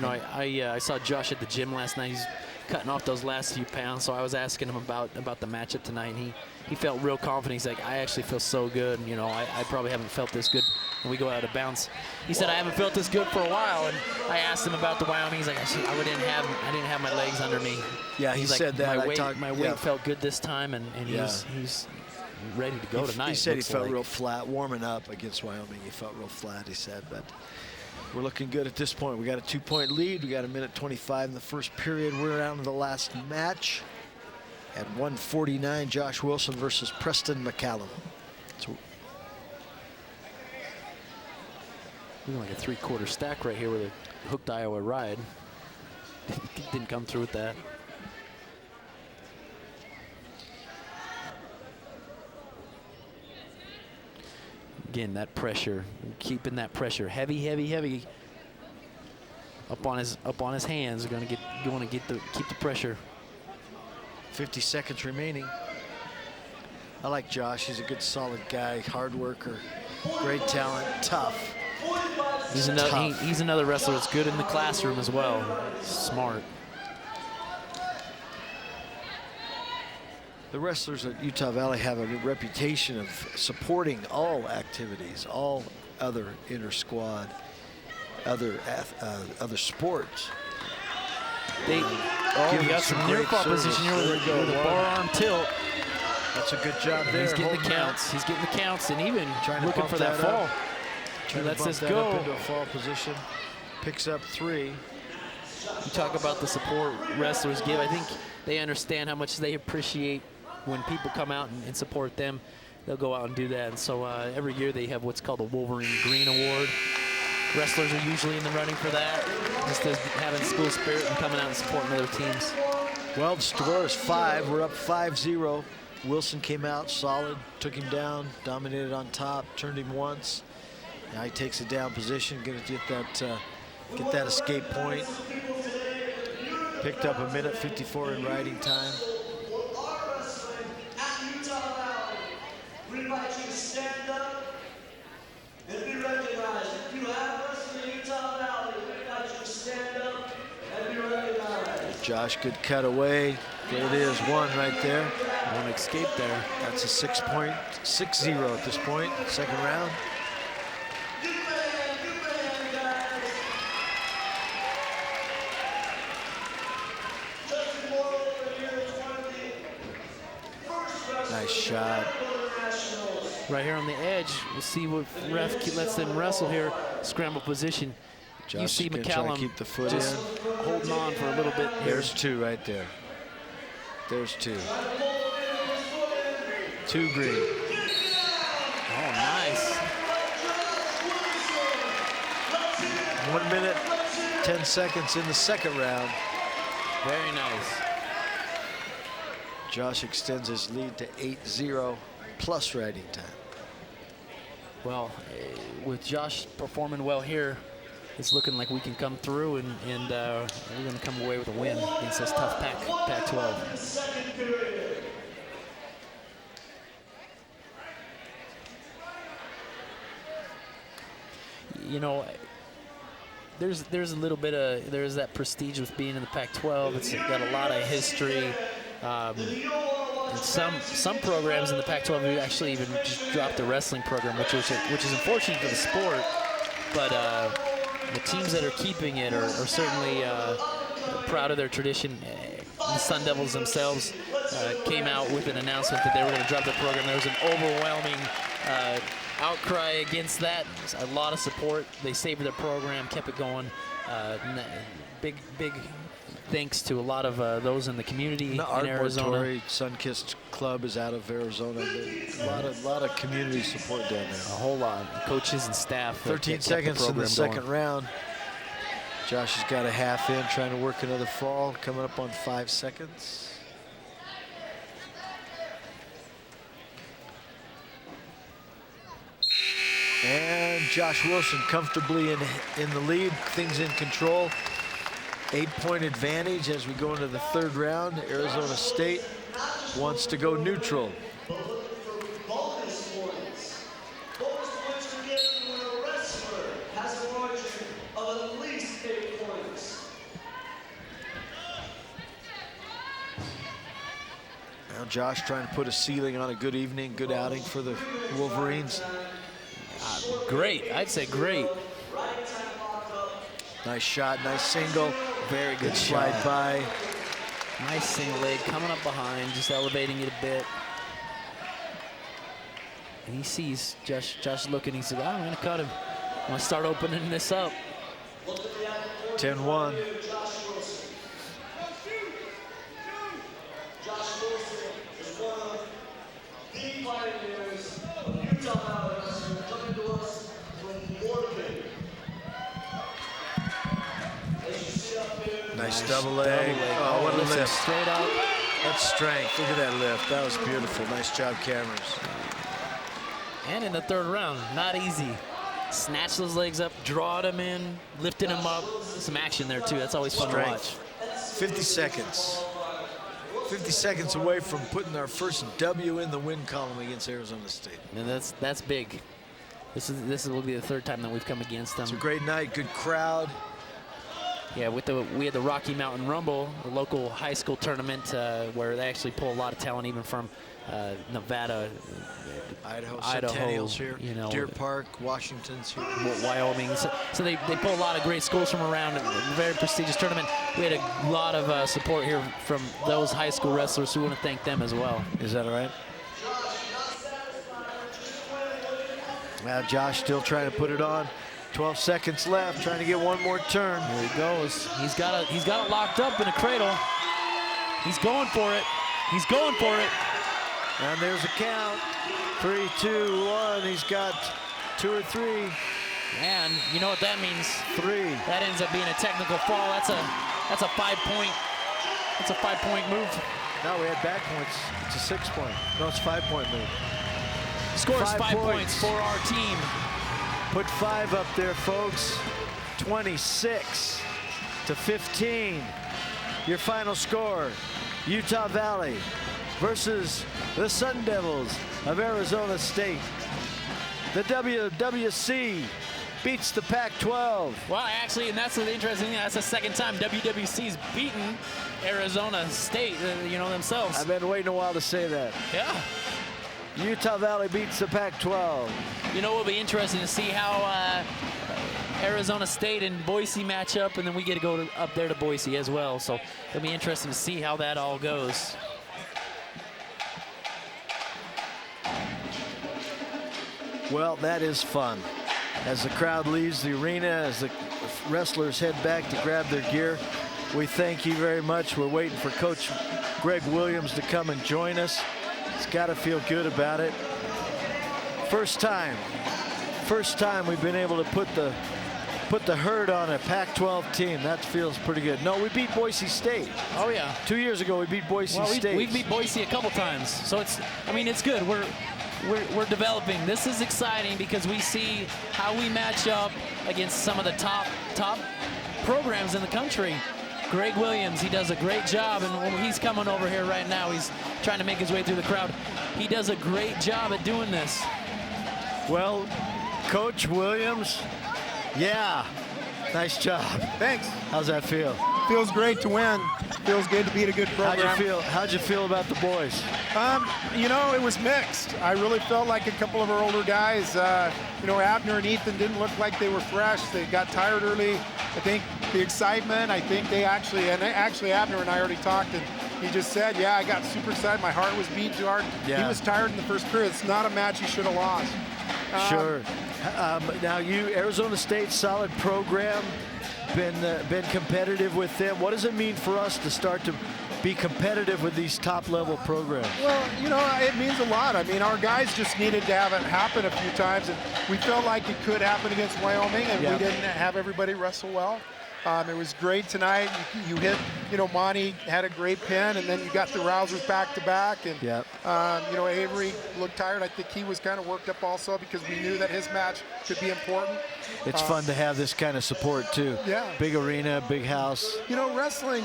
I saw Josh at the gym last night. He's cutting off those last few pounds. So I was asking him about the matchup tonight, and he felt real confident. He's like, I actually feel so good. You know, I probably haven't felt this good when we go out of bounds. He said, I haven't felt this good for a while. And I asked him about the Wyoming. He's like, I didn't have my legs under me. Yeah, he He's said like, that. My weight felt good this time, and he's ready to go tonight. He said he felt like. real flat warming up against Wyoming. He felt real flat, he said, but we're looking good at this point. We got a 2-point lead. We got a minute 25 in the first period. We're down to the last match at 1:49. Josh Wilson versus Preston McCallum. So we're like a 3/4 stack right here with a hooked Iowa ride. Didn't come through with that. Again, that pressure, keeping that pressure heavy up on his hands. Going to keep the pressure. 50 seconds remaining. I like Josh. He's a good, solid guy, hard worker, great talent, tough. He's another wrestler that's good in the classroom as well. Smart. The wrestlers at Utah Valley have a reputation of supporting all activities, all other inter-squad, other sports. We got some near fall position here with a bar arm tilt. That's a good job there. He's getting the counts. He's getting the counts, and even looking for that fall. He lets this go. Up into a fall position. Picks up 3. You talk about the support wrestlers give. I think they understand how much they appreciate when people come out and support them. They'll go out and do that. And so every year they have what's called the Wolverine Green Award. Wrestlers are usually in the running for that, just as having school spirit and coming out and supporting other teams. Well, the score is 5. We're up 5-0. Wilson came out solid, took him down, dominated on top, turned him once. Now he takes a down position, gonna get that escape point. Picked up a minute 54 in riding time. We invite you to stand up and be recognized. If you have wrestling in Utah Valley, we invite you to stand up and be recognized. Josh, good cut away. There it is, 1 right there. One escape there. That's a 6-0 at this point, second round. Nice shot. Right here on the edge, we'll see what ref lets them wrestle here. Scramble position. Josh you see McCallum keep the foot just holding on for a little bit here. There's 2 right there. There's 2. 2 green. Oh, nice. 1 minute, 10 seconds in the second round. Very nice. Josh extends his lead to 8-0 plus riding time. Well, with Josh performing well here, it's looking like we can come through and we're going to come away with a win against this tough Pac-12. You know, there's a little bit of, there's that prestige with being in the Pac-12. It's got a lot of history. And some programs in the Pac-12 have actually even just dropped the wrestling program, which is unfortunate for the sport. But the teams that are keeping it are certainly proud of their tradition. The Sun Devils themselves came out with an announcement that they were going to drop the program. There was an overwhelming outcry against that. A lot of support. They saved their program, kept it going. Big thanks to a lot of those in the community in Arizona. Sunkist Club is out of Arizona. A lot of community support down there. A whole lot. Coaches and staff. 13 seconds in the second round. Josh has got a half in, trying to work another fall, coming up on 5 seconds. And Josh Wilson comfortably in the lead, things in control. 8-point advantage as we go into the third round. Arizona State wants to go neutral. Bonus points. Bonus points are given when a wrestler has a margin of at least 8 points. Josh trying to put a ceiling on a good evening, good outing for the Wolverines. Great, I'd say great. Nice shot, nice single, very good slide by. Nice single leg coming up behind, just elevating it a bit. And he sees Josh looking, he said, I'm gonna cut him. I'm gonna start opening this up. 10-1. Nice double leg. Oh, what a lift. Straight up. That's strength. Look at that lift. That was beautiful. Nice job, cameras. And in the third round, not easy. Snatch those legs up, draw them in, lifting them up. Some action there, too. That's always fun to watch. 50 seconds. 50 seconds away from putting our first W in the win column against Arizona State. And that's big. This will be the third time that we've come against them. It's a great night, good crowd. Yeah, we had the Rocky Mountain Rumble, a local high school tournament where they actually pull a lot of talent, even from Nevada, Idaho, Centennial's here, you know, Deer Park, Washington's here, Wyoming. So they pull a lot of great schools from around. A very prestigious tournament. We had a lot of support here from those high school wrestlers, so we want to thank them as well. Is that all right? Now Josh still trying to put it on. 12 seconds left, trying to get one more turn. Here he goes. He's got it locked up in a cradle. He's going for it. He's going for it. And there's a count. 3, 2, 1. He's got 2 or 3. And you know what that means? 3. That ends up being a technical fall. That's a 5-point. That's a 5-point move. No, we had back points. It's a 6-point. No, it's a 5-point move. Scores 5 points for our team. Put 5 up there, folks. 26-15. Your final score, Utah Valley versus the Sun Devils of Arizona State. The WWC beats the Pac-12. Well, actually, and that's the interesting thing. That's the second time WWC's beaten Arizona State, you know, themselves. I've been waiting a while to say that. Yeah. Utah Valley beats the Pac-12. You know, it'll be interesting to see how Arizona State and Boise match up, and then we get to go up there to Boise as well. So it'll be interesting to see how that all goes. Well, that is fun. As the crowd leaves the arena, as the wrestlers head back to grab their gear, we thank you very much. We're waiting for Coach Greg Williams to come and join us. It's got to feel good about it. First time we've been able to put the herd on a Pac-12 team. That feels pretty good. No, we beat Boise State. Oh yeah. 2 years ago we beat Boise State. We beat Boise a couple times, so it's good. We're developing. This is exciting because we see how we match up against some of the top programs in the country. Greg Williams, he does a great job, and when he's coming over here right now, he's trying to make his way through the crowd. He does a great job at doing this. Well, Coach Williams, yeah, nice job. Thanks. How's that feel? Feels great to win. Feels good to beat a good program. How'd you feel about the boys? You know, it was mixed. I really felt like a couple of our older guys, you know, Abner and Ethan didn't look like they were fresh. They got tired early. I think the excitement, actually Abner and I already talked, and he just said, yeah, I got super excited. My heart was beating too hard. Yeah. He was tired in the first period. It's not a match he should have lost. Sure. Now Arizona State, solid program, been competitive with them. What does it mean for us to start to be competitive with these top-level programs? Well, you know, it means a lot. I mean, our guys just needed to have it happen a few times, and we felt like it could happen against Wyoming, and we didn't have everybody wrestle well. It was great tonight. You hit, you know, Monty had a great pin, and then you got the Rousers back-to-back, and, you know, Avery looked tired. I think he was kind of worked up also because we knew that his match could be important. It's fun to have this kind of support, too. Yeah. Big arena, big house. You know, wrestling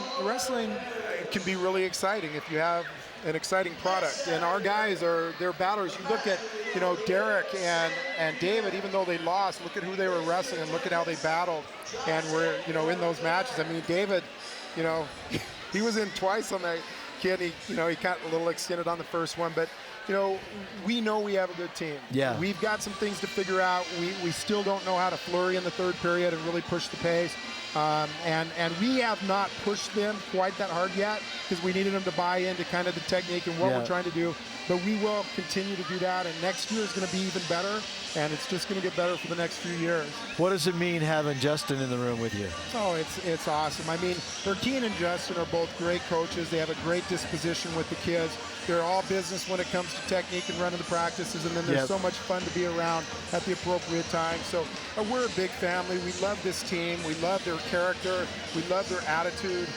can be really exciting if you have an exciting product. And our guys they're battlers. You look at, you know, Derek and David, even though they lost, look at who they were wrestling and look at how they battled and were, you know, in those matches. I mean, David, you know, he was in twice on that kid. He got a little extended on the first one, but we know we have a good team. Yeah. We've got some things to figure out. We still don't know how to flurry in the third period and really push the pace. And we have not pushed them quite that hard yet because we needed them to buy into kind of the technique and what we're trying to do. But we will continue to do that, and next year is going to be even better, and it's just going to get better for the next few years. What does it mean having Justin in the room with you? Oh, it's awesome. I mean, Erkeen and Justin are both great coaches. They have a great disposition with the kids. They're all business when it comes to technique and running the practices, and then there's so much fun to be around at the appropriate time. So we're a big family. We love this team. We love their character. We love their attitude.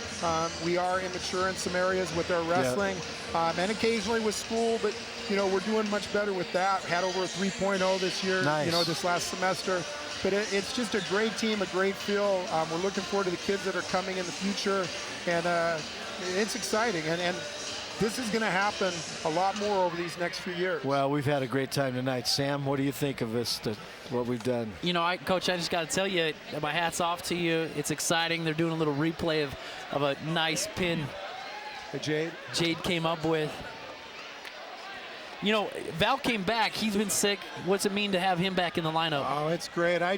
We are immature in some areas with our wrestling, and occasionally with school, but we're doing much better with that. Had over a 3.0 this year, this last semester. But it's just a great team, a great feel. We're looking forward to the kids that are coming in the future, and it's exciting. And this is going to happen a lot more over these next few years. Well, we've had a great time tonight. Sam, what do you think of this, what we've done? Coach, I just got to tell you, my hat's off to you. It's exciting. They're doing a little replay of a nice pin that Jade came up with. Val came back. He's been sick. What's it mean to have him back in the lineup? Oh, it's great. I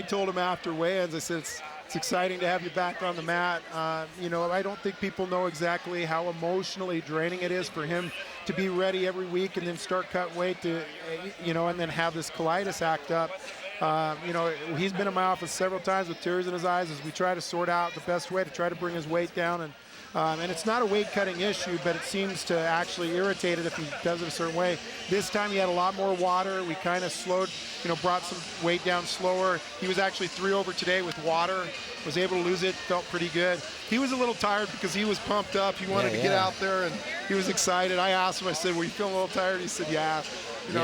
told him after weigh-ins, I said, it's exciting to have you back on the mat. I don't think people know exactly how emotionally draining it is for him to be ready every week and then start cut weight to, and then have this colitis act up. He's been in my office several times with tears in his eyes as we try to sort out the best way to try to bring his weight down. And it's not a weight cutting issue, but it seems to actually irritate it if he does it a certain way. This time he had a lot more water. We kind of slowed, brought some weight down slower. He was actually 3 over today with water, was able to lose it, felt pretty good. He was a little tired because he was pumped up. He wanted to get out there and he was excited. I asked him, I said, were you feeling a little tired? He said, yeah.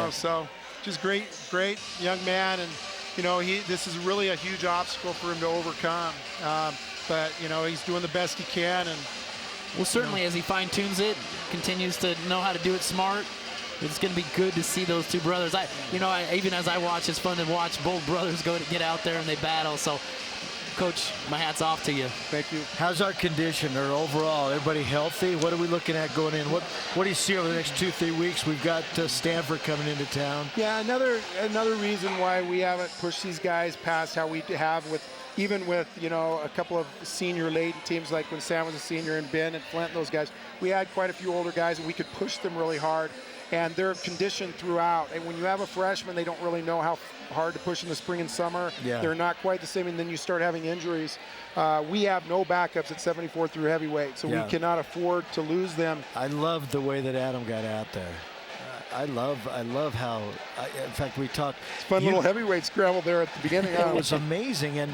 So just great young man. And, this is really a huge obstacle for him to overcome. But, he's doing the best he can. And well, certainly as he fine-tunes it, continues to know how to do it smart, it's going to be good to see those two brothers. Even as I watch, it's fun to watch both brothers get out there and they battle. So, Coach, my hat's off to you. Thank you. How's our condition or overall? Everybody healthy? What are we looking at going in? What do you see over the next 2-3 weeks? We've got Stanford coming into town. Yeah, another reason why we haven't pushed these guys past how we have with a couple of senior laden teams, like when Sam was a senior and Ben and Flint and those guys. We had quite a few older guys and we could push them really hard. And they're conditioned throughout. And when you have a freshman, they don't really know how hard to push in the spring and summer. Yeah. They're not quite the same, and then you start having injuries. We have no backups at 74 through heavyweight, so we cannot afford to lose them. I love the way that Adam got out there. I love how, in fact, we talked. It's fun little heavyweight scramble there at the beginning. It was amazing, and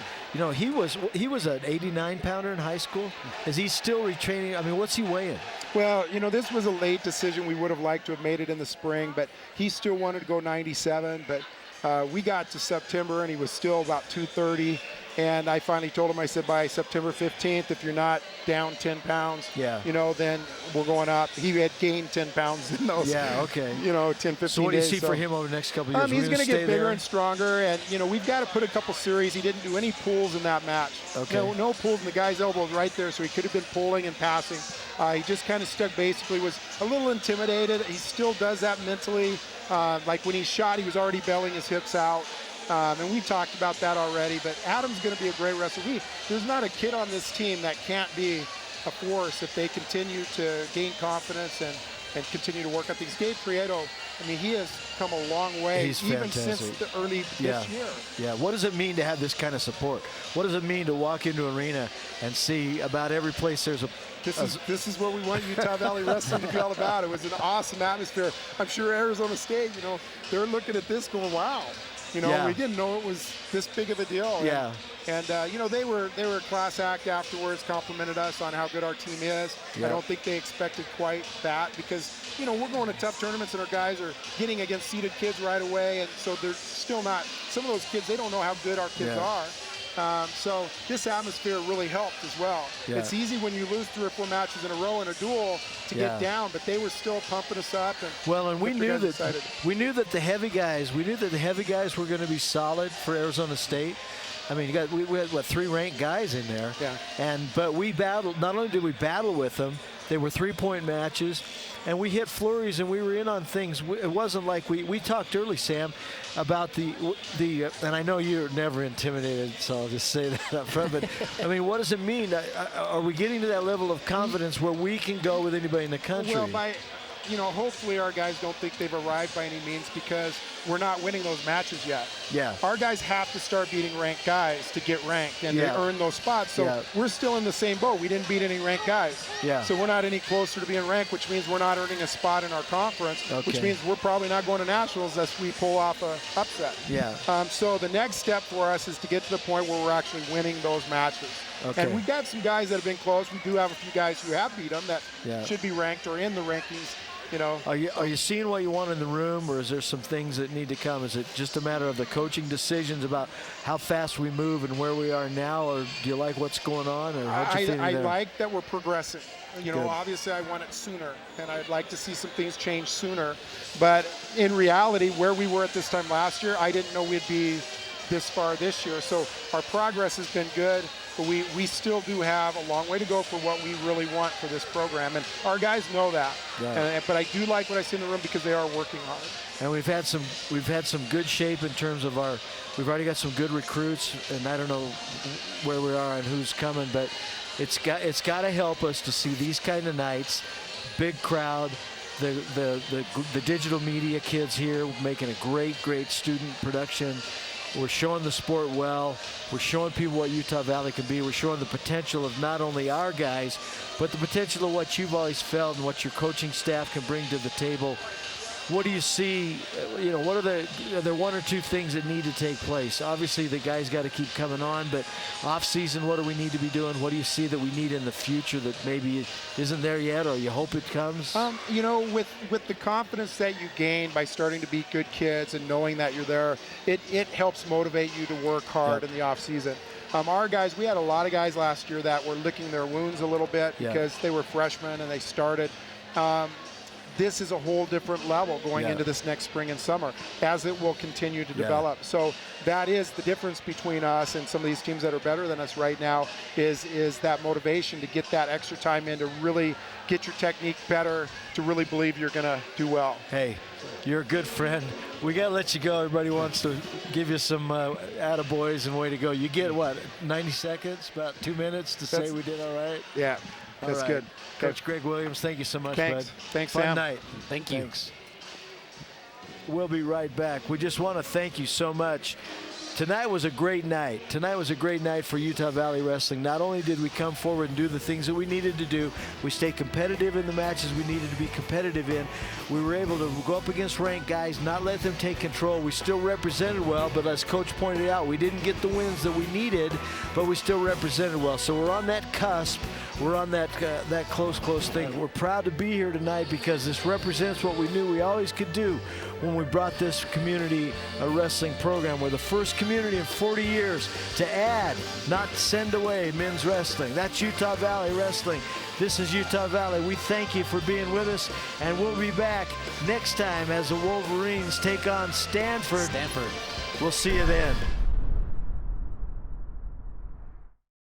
he was an 89-pounder in high school. Is he still retraining? I mean, what's he weighing? Well, this was a late decision. We would have liked to have made it in the spring, but he still wanted to go 97. But we got to September, and he was still about 230. And I finally told him, I said, by September 15th, if you're not down 10 pounds, then we're going up. He had gained 10 pounds in those, 10, 15 days. So what do you see for him over the next couple of years? He's going to get bigger and stronger. And, we've got to put a couple series. He didn't do any pulls in that match. Okay. No pulls, and the guy's elbow was right there, so he could have been pulling and passing. He just kind of stuck, basically, was a little intimidated. He still does that mentally. Like when he shot, he was already belling his hips out. And we talked about that already, but Adam's going to be a great wrestler. There's not a kid on this team that can't be a force if they continue to gain confidence and continue to work on things. Gabe Prieto, he has come a long way, even since the early this year. Yeah, what does it mean to have this kind of support? What does it mean to walk into an arena and see about every place there's a... This is what we want Utah Valley Wrestling to be all about. It was an awesome atmosphere. I'm sure Arizona State, they're looking at this going, wow. We didn't know it was this big of a deal. Yeah. And they were a class act afterwards, complimented us on how good our team is. Yeah. I don't think they expected quite that because, we're going to tough tournaments and our guys are getting against seeded kids right away. And so they're still not, some of those kids, they don't know how good our kids are. So this atmosphere really helped as well. Yeah. It's easy when you lose 3 or 4 matches in a row in a duel to get down, but they were still pumping us up. And we knew that the heavy guys were going to be solid for Arizona State. We had 3 ranked guys in there. Yeah. But we battled. Not only did we battle with them, They were 3-point matches, and we hit flurries and we were in on things. It wasn't like we talked early, Sam, about the and I know you're never intimidated, so I'll just say that up front. But I mean, what does it mean? Are we getting to that level of confidence where we can go with anybody in the country? Well, hopefully our guys don't think they've arrived by any means, because we're not winning those matches yet. Yeah. Our guys have to start beating ranked guys to get ranked and to earn those spots. So we're still in the same boat. We didn't beat any ranked guys. Yeah. So we're not any closer to being ranked, which means we're not earning a spot in our conference, which means we're probably not going to nationals unless we pull off a upset. Yeah. So the next step for us is to get to the point where we're actually winning those matches. Okay. And we've got some guys that have been close. We do have a few guys who have beat them that should be ranked or in the rankings. Are you seeing what you want in the room, or is there some things that need to come? Is it just a matter of the coaching decisions about how fast we move and where we are now, or do you like what's going on, or how'd you feel I there? like that we're progressing. Obviously I want it sooner, and I'd like to see some things change sooner. But in reality, where we were at this time last year, I didn't know we'd be this far this year. So our progress has been good. But we still do have a long way to go for what we really want for this program, and our guys know that. Right. But I do like what I see in the room, because they are working hard. And we've had some good shape in terms of we've already got some good recruits, and I don't know where we are and who's coming, but it's got to help us to see these kind of nights, big crowd, the digital media kids here making a great student production. We're showing the sport well. We're showing people what Utah Valley can be. We're showing the potential of not only our guys, but the potential of what you've always felt and what your coaching staff can bring to the table. What do you see? What are there one or two things that need to take place? Obviously, the guys got to keep coming on, but off-season, what do we need to be doing? What do you see that we need in the future that maybe isn't there yet, or you hope it comes? With the confidence that you gain by starting to beat good kids and knowing that you're there, it helps motivate you to work hard in the off-season. Our guys, we had a lot of guys last year that were licking their wounds a little bit because they were freshmen and they started. This is a whole different level going into this next spring and summer, as it will continue to develop. So that is the difference between us and some of these teams that are better than us right now, is that motivation to get that extra time in, to really get your technique better, to really believe you're going to do well. Hey, you're a good friend. We got to let you go. Everybody wants to give you some attaboys and way to go. You get, 90 seconds, about 2 minutes to say we did all right? Yeah. That's good. Coach Greg Williams, thank you so much, bud. Thanks, Fun Sam. night. Thank you. Thanks. We'll be right back. We just want to thank you so much. Tonight was a great night. Tonight was a great night for Utah Valley Wrestling. Not only did we come forward and do the things that we needed to do, we stayed competitive in the matches we needed to be competitive in. We were able to go up against ranked guys, not let them take control. We still represented well, but as Coach pointed out, we didn't get the wins that we needed, but we still represented well. So we're on that cusp. We're on that close thing. We're proud to be here tonight because this represents what we knew we always could do when we brought this community wrestling program. We're the first community in 40 years to add, not send away, men's wrestling. That's Utah Valley Wrestling. This is Utah Valley. We thank you for being with us, and we'll be back next time as the Wolverines take on Stanford. We'll see you then.